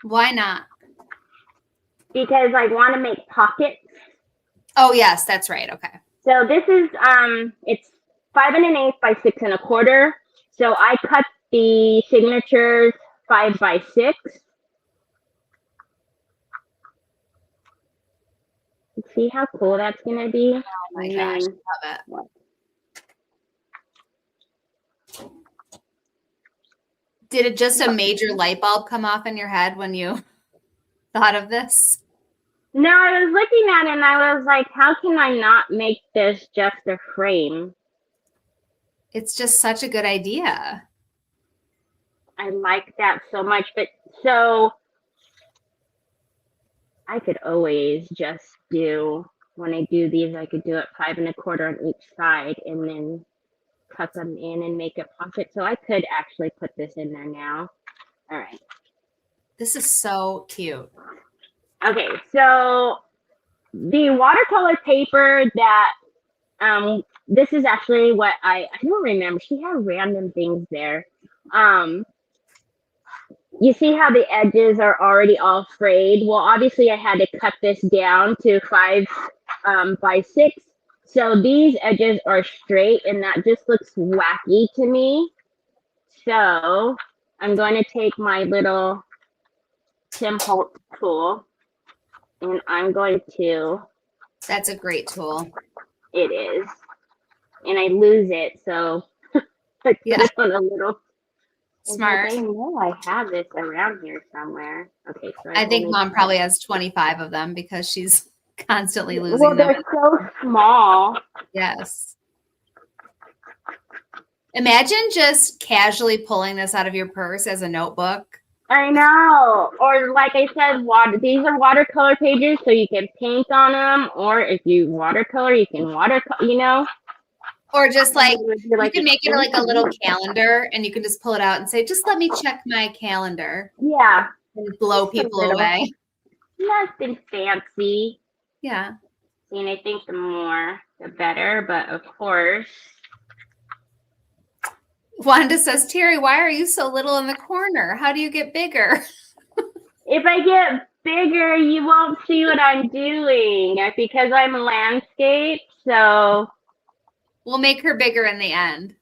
Why not? Because I want to make pockets. Oh, yes, that's right. Okay. So this is, it's 5 1/8 by 6 1/4. So I cut the signatures 5 by 6. See how cool that's going to be? Oh my gosh, love it. Did it just a major light bulb come off in your head when you thought of this? No, I was looking at it and I was like, how can I not make this just a frame? It's just such a good idea. I like that so much. But so I could always just when I do these, I could do it 5 1/4 on each side and then cut them in and make a pocket. So I could actually put this in there now. All right. This is so cute. Okay, so the watercolor paper that this is actually what I don't remember. She had random things there. You see how the edges are already all frayed? Well, obviously I had to cut this down to 5 by 6. So these edges are straight and that just looks wacky to me. So I'm going to take my little Tim Holtz tool and I'm going to. That's a great tool. It is. And I lose it, so I put it on a little. Smart. I know I have this around here somewhere. Okay, so I think Mom probably has 25 of them because she's constantly losing well, them. they're so small. Yes. Imagine just casually pulling this out of your purse as a notebook. I know. Or like I said, these are watercolor pages, so you can paint on them. Or if you watercolor, you can watercolor, Or just like, you can make it like a little calendar and you can just pull it out and say, just let me check my calendar. Yeah. And blow people away. Nothing fancy. Yeah. And I think the more, the better. But of course. Wanda says, Teri, why are you so little in the corner? How do you get bigger? If I get bigger, you won't see what I'm doing because I'm a landscape. So we'll make her bigger in the end.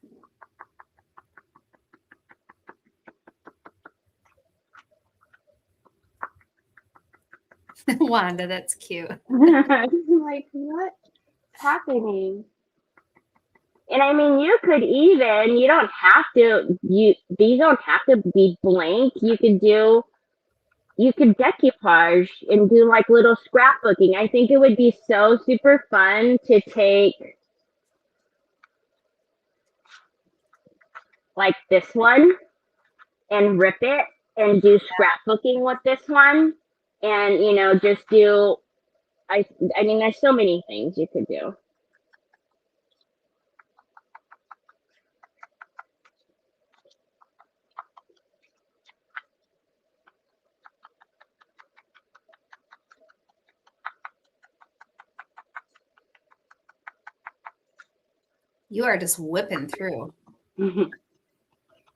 Wanda, that's cute. I'm like, what's happening? And I mean, you could even, you don't have to, these don't have to be blank. You could decoupage and do like little scrapbooking. I think it would be so super fun to take like this one and rip it and do scrapbooking with this one. And, you know, just do, I mean, there's so many things you could do. You are just whipping through. And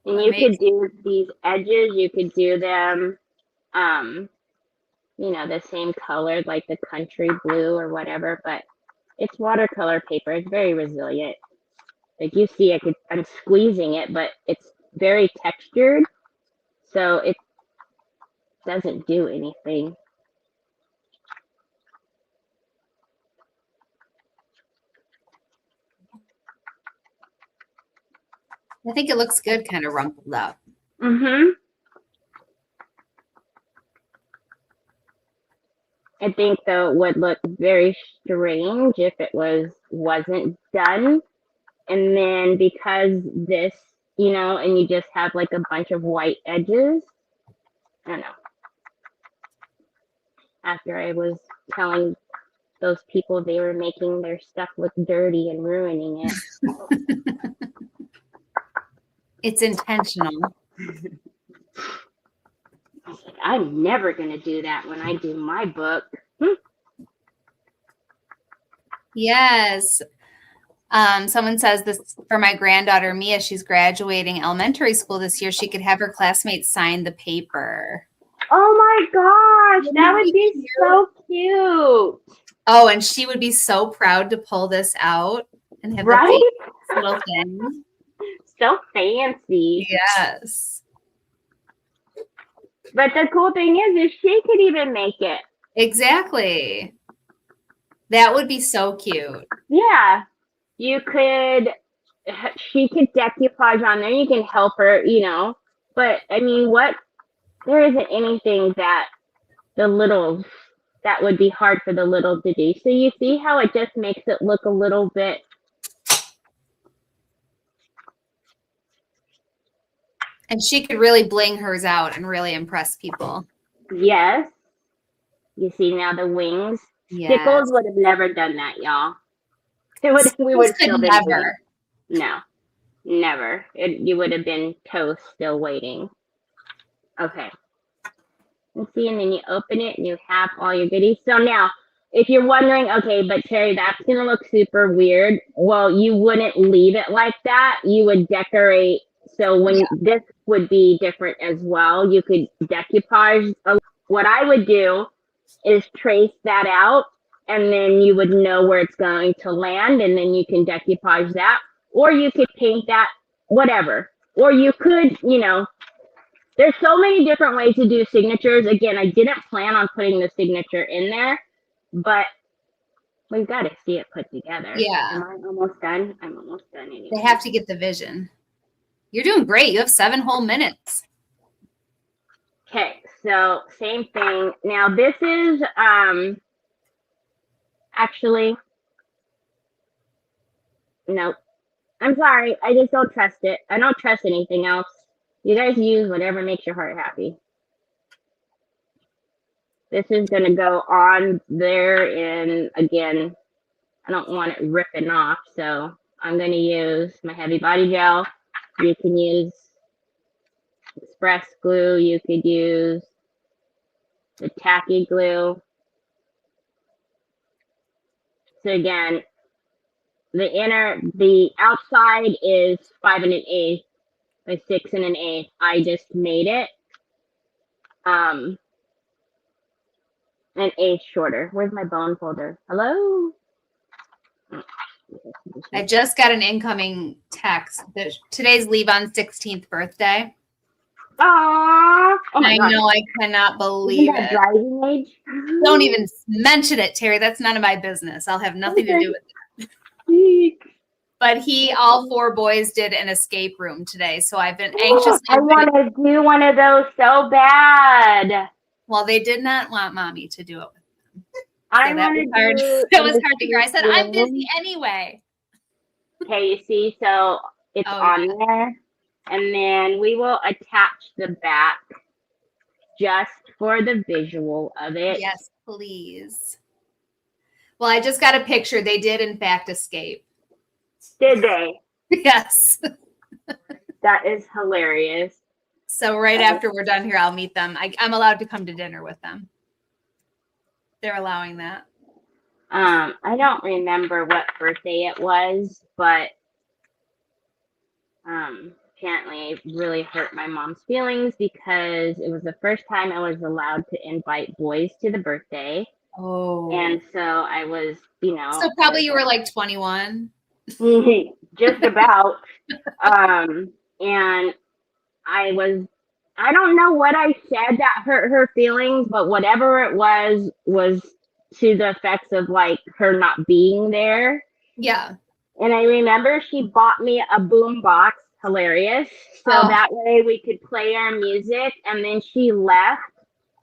you could do these edges, you could do them, you know, the same color, like the country blue or whatever, but it's watercolor paper. It's very resilient. Like you see, I'm squeezing it, but it's very textured, so it doesn't do anything. I think it looks good, kind of rumpled up. Mm-hmm. I think though it would look very strange if it wasn't done. And then because this, you know, and you just have like a bunch of white edges. I don't know. After I was telling those people they were making their stuff look dirty and ruining it. It's intentional. I was like, I'm never going to do that when I do my book. Yes. Someone says this for my granddaughter, Mia. She's graduating elementary school this year. She could have her classmates sign the paper. Oh my gosh, that would be so cute. Oh, and she would be so proud to pull this out and have right? the little thing. So fancy. Yes. But the cool thing is she could even make it. Exactly. That would be so cute. Yeah. You could, she could decoupage on there. You can help her, you know. But, I mean, there isn't anything that would be hard for the little to do. So you see how it just makes it look a little bit. And she could really bling hers out and really impress people. Yes. You see now the wings. Yes. Stickles would have never done that, y'all. We would still been never. No, never. You would have been toast still waiting. Okay. And see, and then you open it and you have all your goodies. So now, if you're wondering, okay, but Teri, that's going to look super weird. Well, you wouldn't leave it like that. You would decorate. So this would be different as well. You could decoupage. What I would do is trace that out, and then you would know where it's going to land, and then you can decoupage that. Or you could paint that, whatever. Or you could, you know, there's so many different ways to do signatures. Again, I didn't plan on putting the signature in there, but we've got to see it put together. Yeah. Am I almost done? I'm almost done anyway. They have to get the vision. You're doing great. You have 7 whole minutes. Okay, so same thing. Now this is actually, nope. I'm sorry. I just don't trust it. I don't trust anything else. You guys use whatever makes your heart happy. This is going to go on there, and again, I don't want it ripping off, so I'm going to use my heavy body gel. You can use express glue. You could use the tacky glue. So again, the outside is 5 1/8 by 6 1/8. I just made it an eighth shorter. Where's my bone folder? Hello? I just got an incoming text that today's Levon's 16th birthday. Aww. Oh my God. know, I cannot believe it. Driving age? Don't even mention it, Teri. That's none of my business. I'll have nothing to do with it. But all 4 boys did an escape room today. So I've been anxiously. I want to do one of those so bad. Well, they did not want mommy to do it with them. I So that was hard. That was hard to hear. I said, I'm busy anyway. Okay, you see, so it's on there. And then we will attach the back just for the visual of it. Yes, please. Well, I just got a picture. They did, in fact, escape. Did they? Yes. That is hilarious. So right after we're done here, I'll meet them. I'm allowed to come to dinner with them. They're allowing that. I don't remember what birthday it was, but apparently it really hurt my mom's feelings because it was the first time I was allowed to invite boys to the birthday. Oh. And so I was, So probably you were like 21. Just about. And I don't know what I said that hurt her feelings, but whatever it was to the effects of like her not being there. Yeah. And I remember she bought me a boom box, hilarious. So that way we could play our music. And then she left.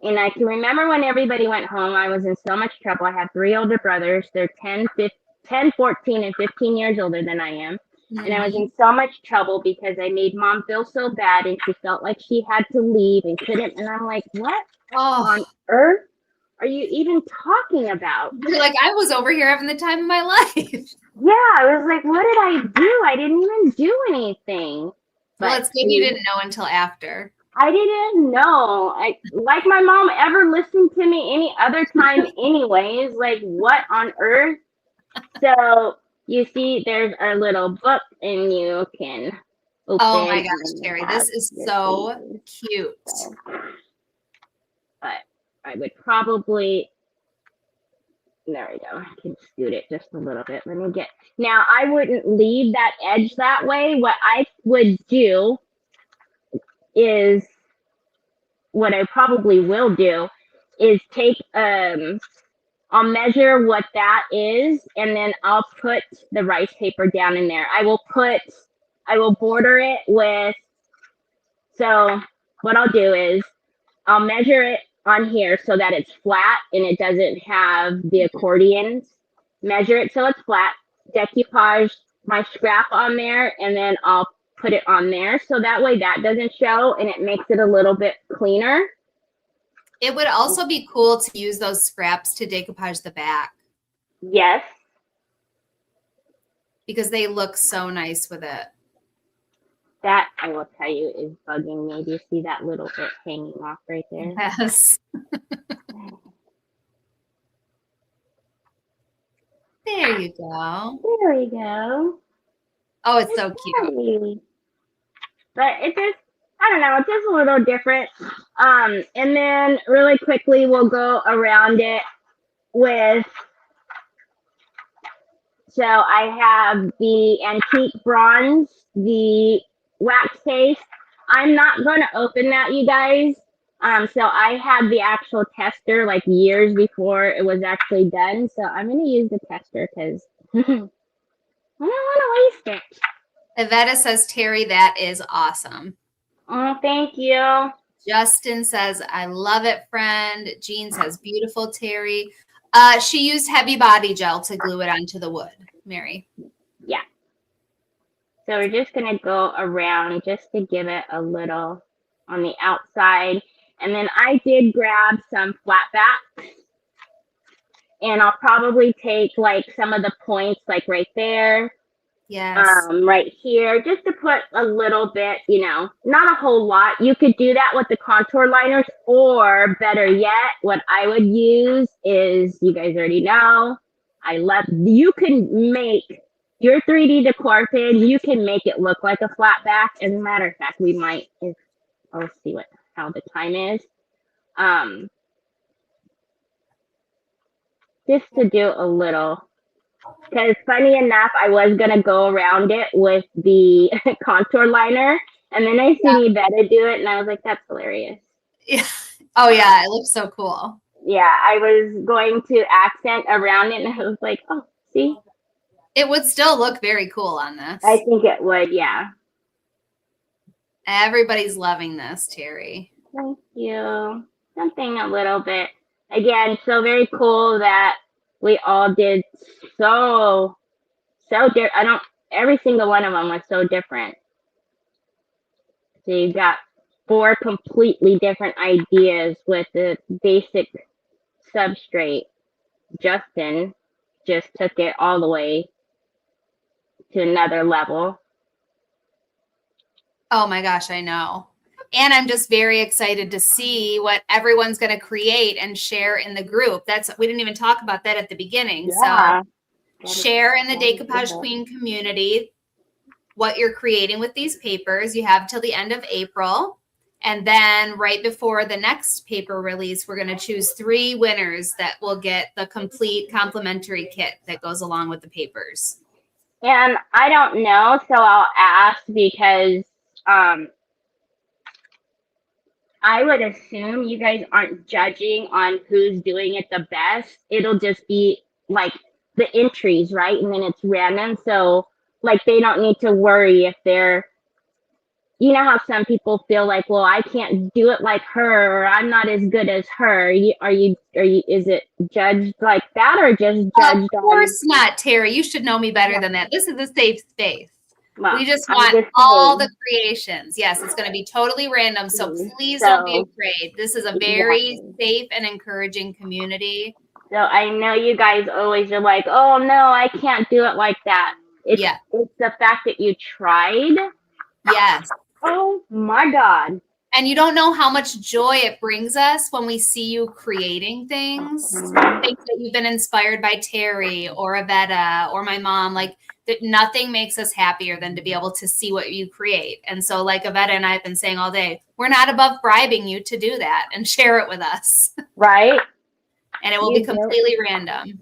And I can remember when everybody went home, I was in so much trouble. I have 3 older brothers. They're 10, 14, and 15 years older than I am. Mm-hmm. And I was in so much trouble because I made mom feel so bad and she felt like she had to leave and couldn't. And I'm like, what on earth are you even talking about? You're like, I was over here having the time of my life. Yeah, I was like, what did I do? I didn't even do anything. Well, it's good you didn't know until after. I didn't know. Like my mom ever listened to me any other time anyways. Like, what on earth? So, you see, there's our little book, and you can open. Oh, my gosh, Teri, this is so cute. But I would probably... There we go. I can scoot it just a little bit. Let me get... Now, I wouldn't leave that edge that way. What I would do is... What I probably will do is take... I'll measure what that is, and then I'll put the rice paper down in there. I will border it with... So, what I'll do is... I'll measure it on here so that it's flat and it doesn't have the accordions. Measure it till it's flat, decoupage my scrap on there, and then I'll put it on there so that way that doesn't show and it makes it a little bit cleaner. It would also be cool to use those scraps to decoupage the back. Yes. Because they look so nice with it. That, I will tell you, is bugging me. Do you see that little bit hanging off right there? Yes. There you go. There we go. Oh, it's so cute. But it just, I don't know, it's just a little different. And then really quickly, we'll go around it with... So I have the antique bronze, the wax case. I'm not going to open that, you guys. So I had the actual tester like years before it was actually done. So I'm going to use the tester because I don't want to waste it. Iveta says, Teri, that is awesome. Oh, thank you. Justin says, I love it, friend. Jean says, beautiful, Teri. She used heavy body gel to glue it onto the wood, Mary. Yeah. So we're just going to go around just to give it a little on the outside. And then I did grab some flat backs. And I'll probably take like some of the points like right there. Yes. Right here, just to put a little bit, not a whole lot. You could do that with the contour liners, or better yet, what I would use is, you guys already know, you can make your 3D decor page, you can make it look like a flat back. As a matter of fact, we might, I'll see how the time is. Just to do a little. Because funny enough, I was going to go around it with the contour liner. And then I seen Iveta do it. And I was like, that's hilarious. Yeah. Oh, yeah. It looks so cool. Yeah. I was going to accent around it. And I was like, oh, see? It would still look very cool on this. I think it would, yeah. Everybody's loving this, Teri. Thank you. Something a little bit. Again, so very cool that we all did so different. Every single one of them was so different. So you got 4 completely different ideas with the basic substrate. Justin just took it all the way to another level. Oh my gosh, I know. And I'm just very excited to see what everyone's going to create and share in the group. We didn't even talk about that at the beginning. Yeah. So share in the Decoupage Queen community what you're creating with these papers. You have till the end of April. And then right before the next paper release, we're going to choose 3 winners that will get the complete complimentary kit that goes along with the papers. And I don't know, so I'll ask because I would assume you guys aren't judging on who's doing it the best. It'll just be like the entries, right? And then it's random. So like they don't need to worry if they're, you know how some people feel like, well, I can't do it like her, or I'm not as good as her. Is it judged like that, or just judged Of course not, Teri. You should know me better than that. This is a safe space. Well, we just want all the creations. Yes, it's going to be totally random. So please don't be afraid. This is a very safe and encouraging community. So I know you guys always are like, oh no, I can't do it like that. It's the fact that you tried. Yes. Oh my God. And you don't know how much joy it brings us when we see you creating things. Things that you've been inspired by Teri or Iveta or my mom. Like that, nothing makes us happier than to be able to see what you create. And so like Iveta and I have been saying all day, we're not above bribing you to do that and share it with us. Right. And it will be completely random.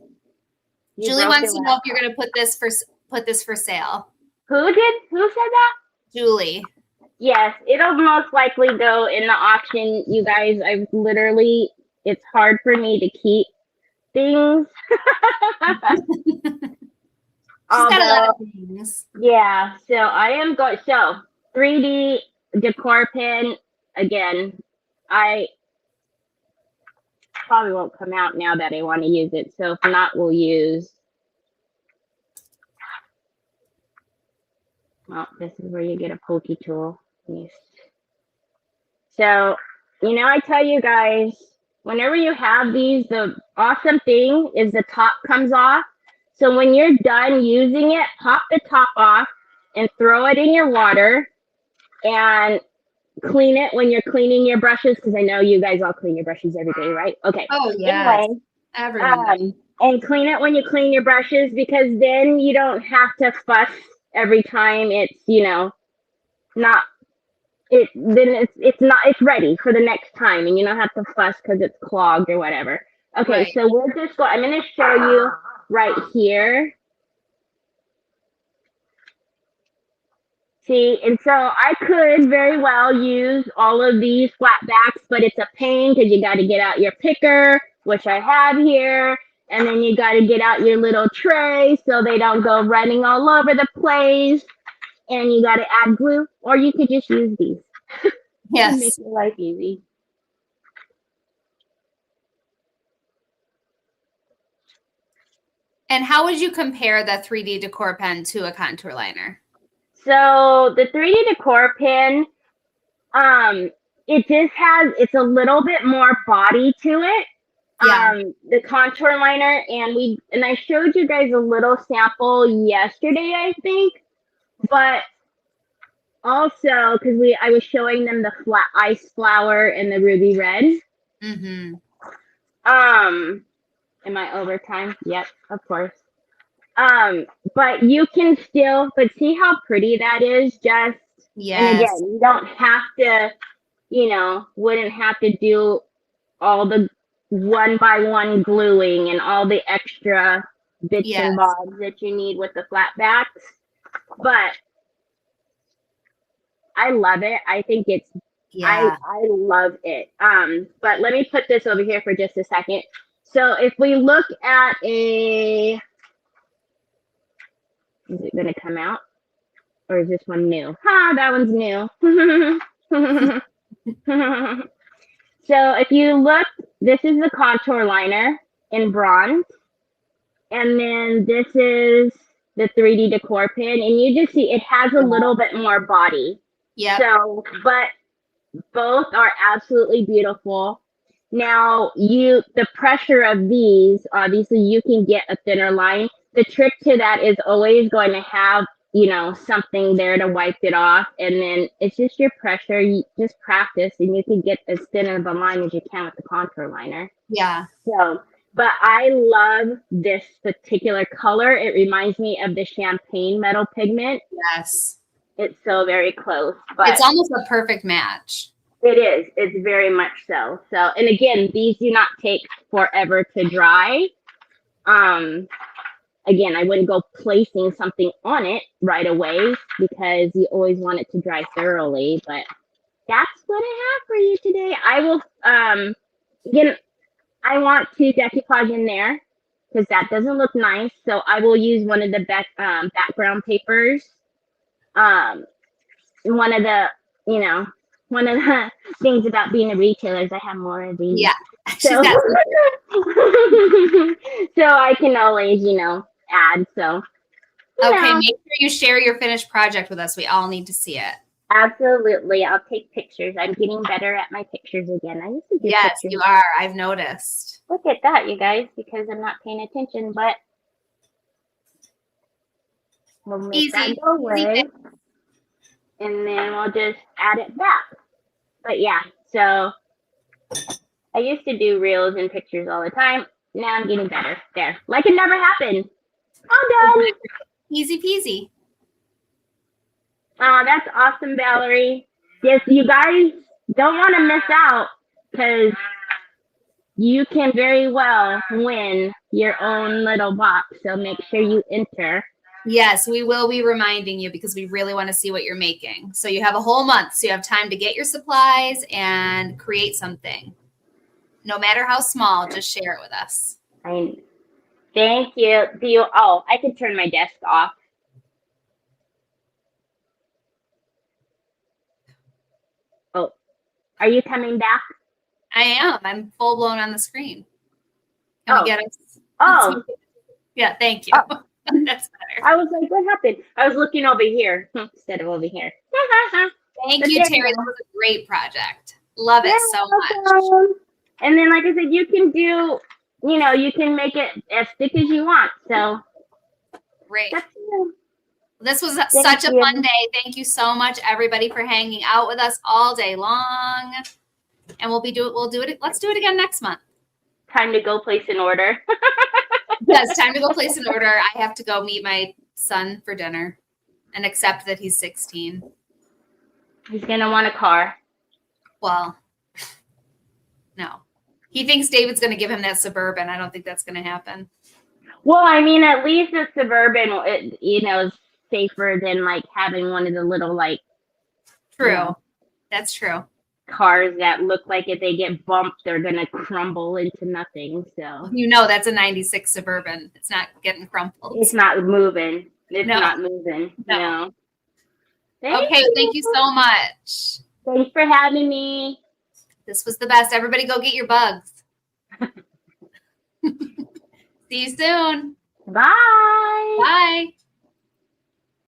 Julie wants to know if you're going to put this for sale. Who said that? Julie. Yes, it'll most likely go in the auction, you guys. It's hard for me to keep things. She's got a lot of things. Yeah, so I am going. So 3D decor pin again. I probably won't come out now that I want to use it. So if not, we'll use. Well, this is where you get a pokey tool. Yes. So, I tell you guys, whenever you have these, the awesome thing is the top comes off. So when you're done using it, pop the top off and throw it in your water and clean it when you're cleaning your brushes, because I know you guys all clean your brushes every day, right? Okay. Oh, yeah. Anyway, every day. And clean it when you clean your brushes, because then you don't have to fuss every time it's, it's ready for the next time, and you don't have to fuss because it's clogged or whatever. Okay, right. So I'm going to show you right here. See, and so I could very well use all of these flat backs, but it's a pain because you got to get out your picker, which I have here, and then you got to get out your little tray so they don't go running all over the place, and you got to add glue, or you could just use these. Yes. Make your life easy. And how would you compare the 3D decor pen to a contour liner? So the 3D decor pen, it's a little bit more body to it. Yeah. The contour liner, and I showed you guys a little sample yesterday, I think, but also because I was showing them the flat ice flower and the ruby red. Mm-hmm. Am I over time? Yep, of course. But you can still, but see how pretty that is? Just, yes. And again, you don't have to, wouldn't have to do all the one by one gluing and all the extra bits and bobs that you need with the flat backs. But I love it. I think it's, I love it. But let me put this over here for just a second. So if we look at Is it going to come out? Or is this one new? That one's new. So if you look, this is the contour liner in bronze. And then this is the 3D decor pin. And you just see it has a little bit more body. Yeah. So, but both are absolutely beautiful. Now, the pressure of these, obviously you can get a thinner line. The trick to that is always going to have, something there to wipe it off. And then it's just your pressure. You just practice and you can get as thin of a line as you can with the contour liner. Yeah. So, but I love this particular color. It reminds me of the champagne metal pigment. Yes. It's so very close. But it's almost a perfect match. It is. It's very much so. So, and again, these do not take forever to dry. Again, I wouldn't go placing something on it right away because you always want it to dry thoroughly. But that's what I have for you today. I will, again, I want to decoupage in there because that doesn't look nice. So I will use one of the background papers. One of the things about being a retailer is I have more of these. Yeah. So, so I can always, add. So, okay, make sure you share your finished project with us. We all need to see it. Absolutely. I'll take pictures. I'm getting better at my pictures again. I used to do Yes, pictures. you are. I've noticed. Look at that, you guys, because I'm not paying attention, but we'll make that go away. And then we'll just add it back. But yeah, so I used to do reels and pictures all the time. Now I'm getting better. There. Like it never happened. All done. Easy peasy. Oh, that's awesome, Valerie. Yes, you guys don't want to miss out because you can very well win your own little box. So make sure you enter. Yes, we will be reminding you because we really want to see what you're making. So you have a whole month. So you have time to get your supplies and create something. No matter how small, just share it with us. Thank you. I can turn my desk off. Oh, are you coming back? I am. I'm full blown on the screen. Can we get us? Oh. Yeah, thank you. Oh. That's better. I was like, what happened? I was looking over here instead of over here. Thank you, Teri. That was a great project. Love it so much. And then, like I said, you can do, you can make it as thick as you want. So great. That's this was such a fun day. Thank you so much, everybody, for hanging out with us all day long. And we'll do it. Let's do it again next month. Time to go place an order. Yes, time to go place an order. I have to go meet my son for dinner and accept that he's 16. He's going to want a car. Well, no. He thinks David's going to give him that Suburban. I don't think that's going to happen. Well, I mean, at least a Suburban, is safer than like having one of the little True. That's true. Cars that look like if they get bumped, they're going to crumble into nothing. So that's a 96 Suburban. It's not getting crumpled. It's not moving. It's not moving. No. Thank you so much. Thanks for having me. This was the best. Everybody go get your bugs. See you soon. Bye. Bye.